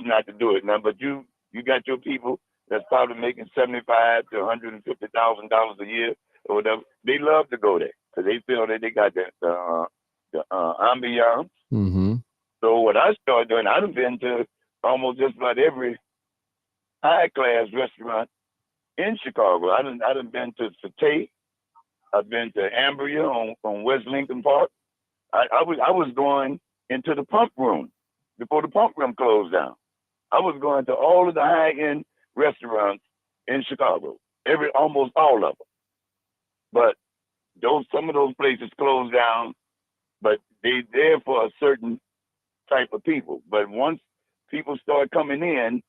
not to do it now. But you got your people that's probably making $75,000 to $150,000 a year or whatever. They love to go there because they feel that they got the ambiance. Mm-hmm. So what I started doing, I've been to almost just about every high class restaurant in Chicago. I done been to Satay. I've been to Ambria on West Lincoln Park. I was going into the Pump Room before the Pump Room closed down. I was going to all of the high end restaurants in Chicago, almost all of them. But some of those places closed down, but they're there for a certain type of people. But once people start coming in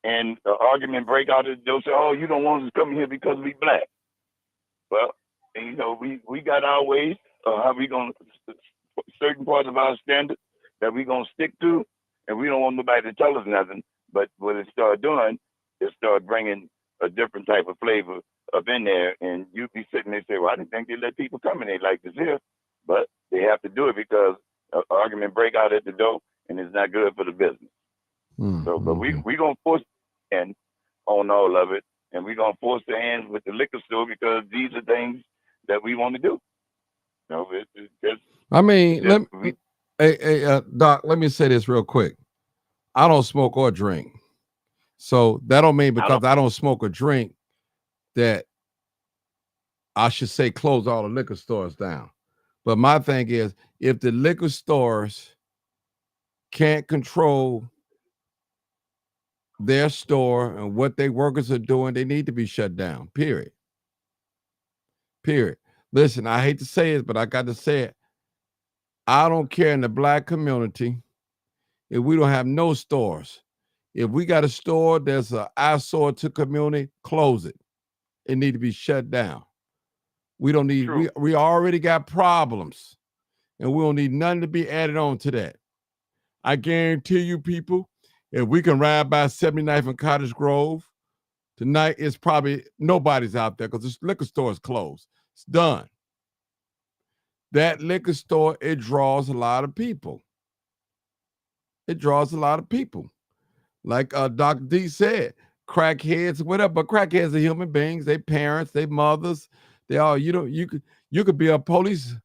and the argument break out, they'll say, oh, you don't want us to come here because we black. Well, you know, we got our ways how we going to, certain parts of our standards that we going to stick to, and we don't want nobody to tell us nothing. But what it started doing, it started bringing a different type of flavor up in there, and you'd be sitting there and say, well, I didn't think they let people come in there like this here. But they have to do it because an argument break out at the door, and it's not good for the business. Mm-hmm. So, but we going to force the hand on all of it, and we're going to force the hands with the liquor store because these are things that we want to do. You know, I mean, Doc, let me say this real quick. I don't smoke or drink. So that don't mean because I don't smoke or drink that I should say close all the liquor stores down. But my thing is, if the liquor stores can't control their store and what their workers are doing, they need to be shut down, period. Listen, I hate to say it, but I got to say it. I don't care in the black community if we don't have no stores. If we got a store that's an eyesore to community, close it. It need to be shut down. We don't need, we already got problems, and we don't need nothing to be added on to that. I guarantee you, people, if we can ride by 79th and Cottage Grove tonight, it's probably nobody's out there because this liquor store is closed. It's done. That liquor store, it draws a lot of people. It draws a lot of people. Like Dr. D said, crackheads, whatever, but crackheads are human beings. They parents, they mothers, they all, you could be a police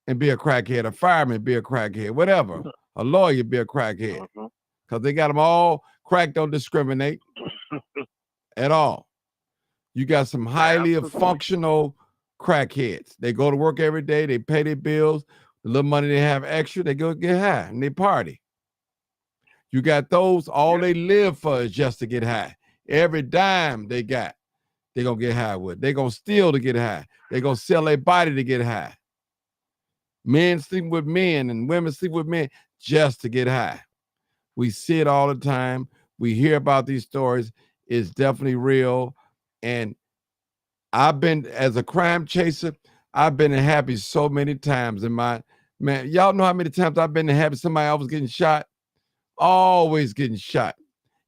and be a crackhead, a fireman be a crackhead, whatever. A lawyer be a crackhead. Because they got them all. Crack don't discriminate at all. You got some highly functional crackheads. They go to work every day. They pay their bills. The little money they have extra, they go get high and they party. You got those, all they live for is just to get high. Every dime they got, they're going to get high with. They're going to steal to get high. They're going to sell their body to get high. Men sleep with men and women sleep with men just to get high. We see it all the time. We hear about these stories. It's definitely real. And I've been, as a crime chaser, I've been in Happy so many times in my, man, y'all know how many times I've been in Happy, somebody else was getting shot, always getting shot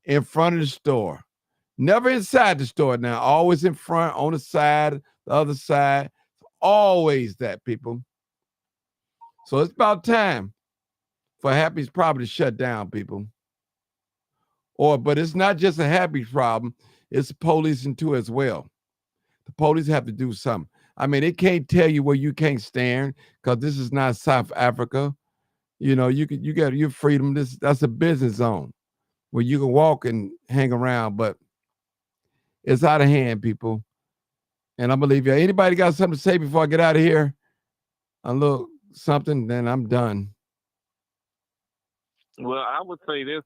in front of the store. Never inside the store now, always in front, on the side, the other side, always that, people. So it's about time for Happy's probably to shut down, people. But it's not just a Happy problem, it's policing too as well. The police have to do something. I mean, they can't tell you where you can't stand because this is not South Africa. You know, you got your freedom. That's a business zone where you can walk and hang around, but it's out of hand, people. And I believe you. Anybody got something to say before I get out of here? A little something, then I'm done. Well, I would say this: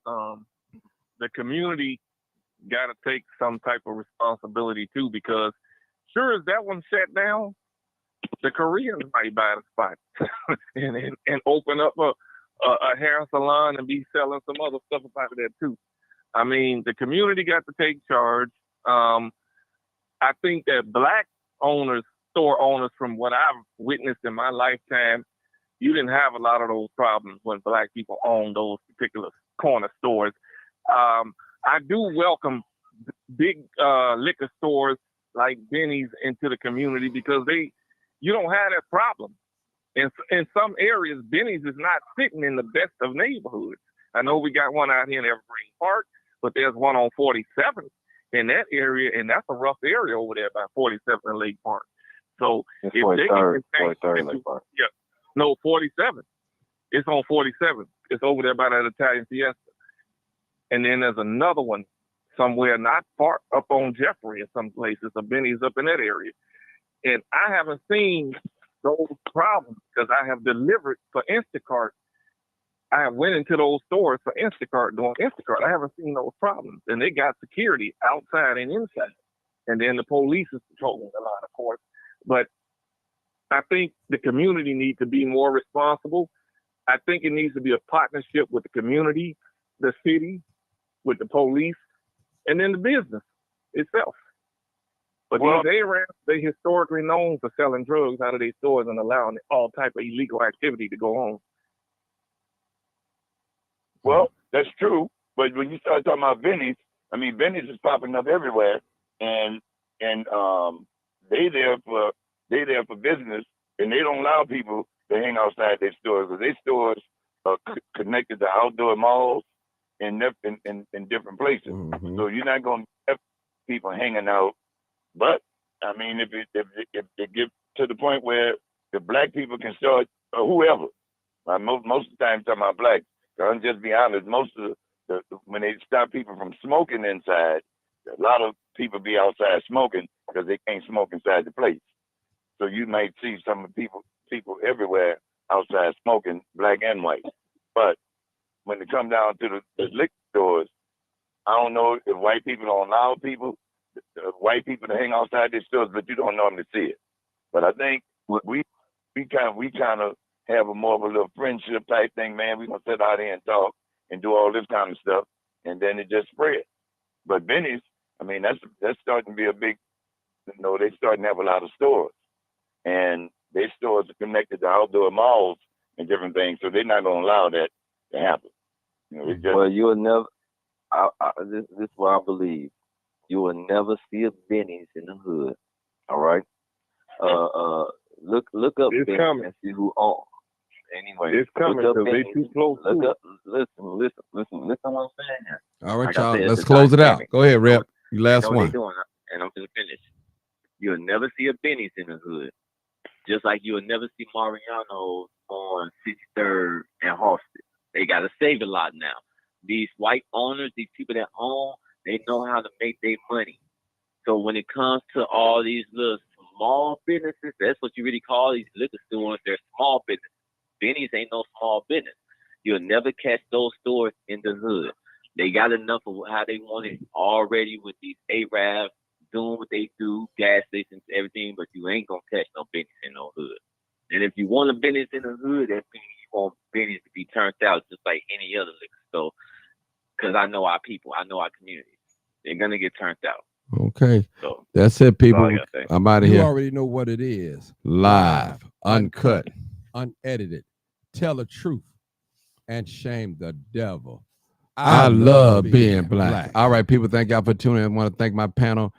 the community got to take some type of responsibility too, because sure as that one shut down, the Koreans might buy the spot and open up a hair salon and be selling some other stuff about that too. I mean, the community got to take charge. I think that black owners, store owners, from what I've witnessed in my lifetime, you didn't have a lot of those problems when black people owned those particular corner stores. I do welcome big liquor stores like Benny's into the community because you don't have that problem. In some areas, Benny's is not sitting in the best of neighborhoods. I know we got one out here in Evergreen Park, but there's one on 47 in that area, and that's a rough area over there by 47 and Lake Park. So if they can 43rd Lake Park. Yeah, no, 47. It's on 47. It's over there by that Italian Fiesta. And then there's another one somewhere not far up on Jeffrey in some places. A Benny's up in that area. And I haven't seen those problems because I have delivered for Instacart. I have went into those stores for Instacart, doing Instacart. I haven't seen those problems. And they got security outside and inside. And then the police is patrolling a lot, of course. But I think the community needs to be more responsible. I think it needs to be a partnership with the community, the city, with the police, and then the business itself. But these Arabs, they historically known for selling drugs out of their stores and allowing all type of illegal activity to go on. Well, that's true. But when you start talking about Benny's, I mean, Benny's is popping up everywhere, and they there for business, and they don't allow people to hang outside their stores because their stores are connected to outdoor malls in different places. Mm-hmm. So you're not going to have people hanging out. But I mean, if it get to the point where the black people can start, or whoever, most of the time talking about black. I'll just be honest. Most of the when they stop people from smoking inside, a lot of people be outside smoking because they can't smoke inside the place. So you might see some of people everywhere outside smoking, black and white. But when it comes down to the liquor stores, I don't know if white people don't allow white people to hang outside their stores, but you don't normally see it. But I think we kind of have a more of a little friendship type thing, man. We're gonna sit out here and talk and do all this kind of stuff, and then it just spread. But Benny's, I mean, that's starting to be a big, they're starting to have a lot of stores. and their stores are connected to outdoor malls and different things, so they're not going to allow that to happen. You know, it's just, Well, you will never. This is what I believe. You will never see a Benny's in the hood. All right. Look up It's Benny's coming. and see who owns. Anyway, It's coming look up because they Benny's. too close Look to up. Listen. What I'm saying here. All right, Like I y'all. said, it's Let's a close it out. dynamic. Go ahead, Rep. You You last know what one. they doing, and I'm gonna finish. You'll never see a Benny's in the hood. Just like you'll never see Mariano's on 63rd and Halsted. They got a save a lot now. These white owners, these people that own, they know how to make their money. So when it comes to all these little small businesses, that's what you really call these liquor stores. They're small business. Benny's ain't no small business. You'll never catch those stores in the hood. They got enough of how they want it already with these Arabs doing what they do, gas stations, everything, but you ain't gonna catch no Benny's in no hood. And if you want a Benny's in the hood, that means you want Benny's to be turned out just like any other liquor store. Because I know our people, I know our communities. They're gonna get turned out. Okay. So That's it, people. all I gotta say. I'm out of You here. already know what it is. Live, uncut. Unedited. Tell the truth and shame the devil. I love being black. All right, people, thank y'all for tuning in. I want to thank my panel.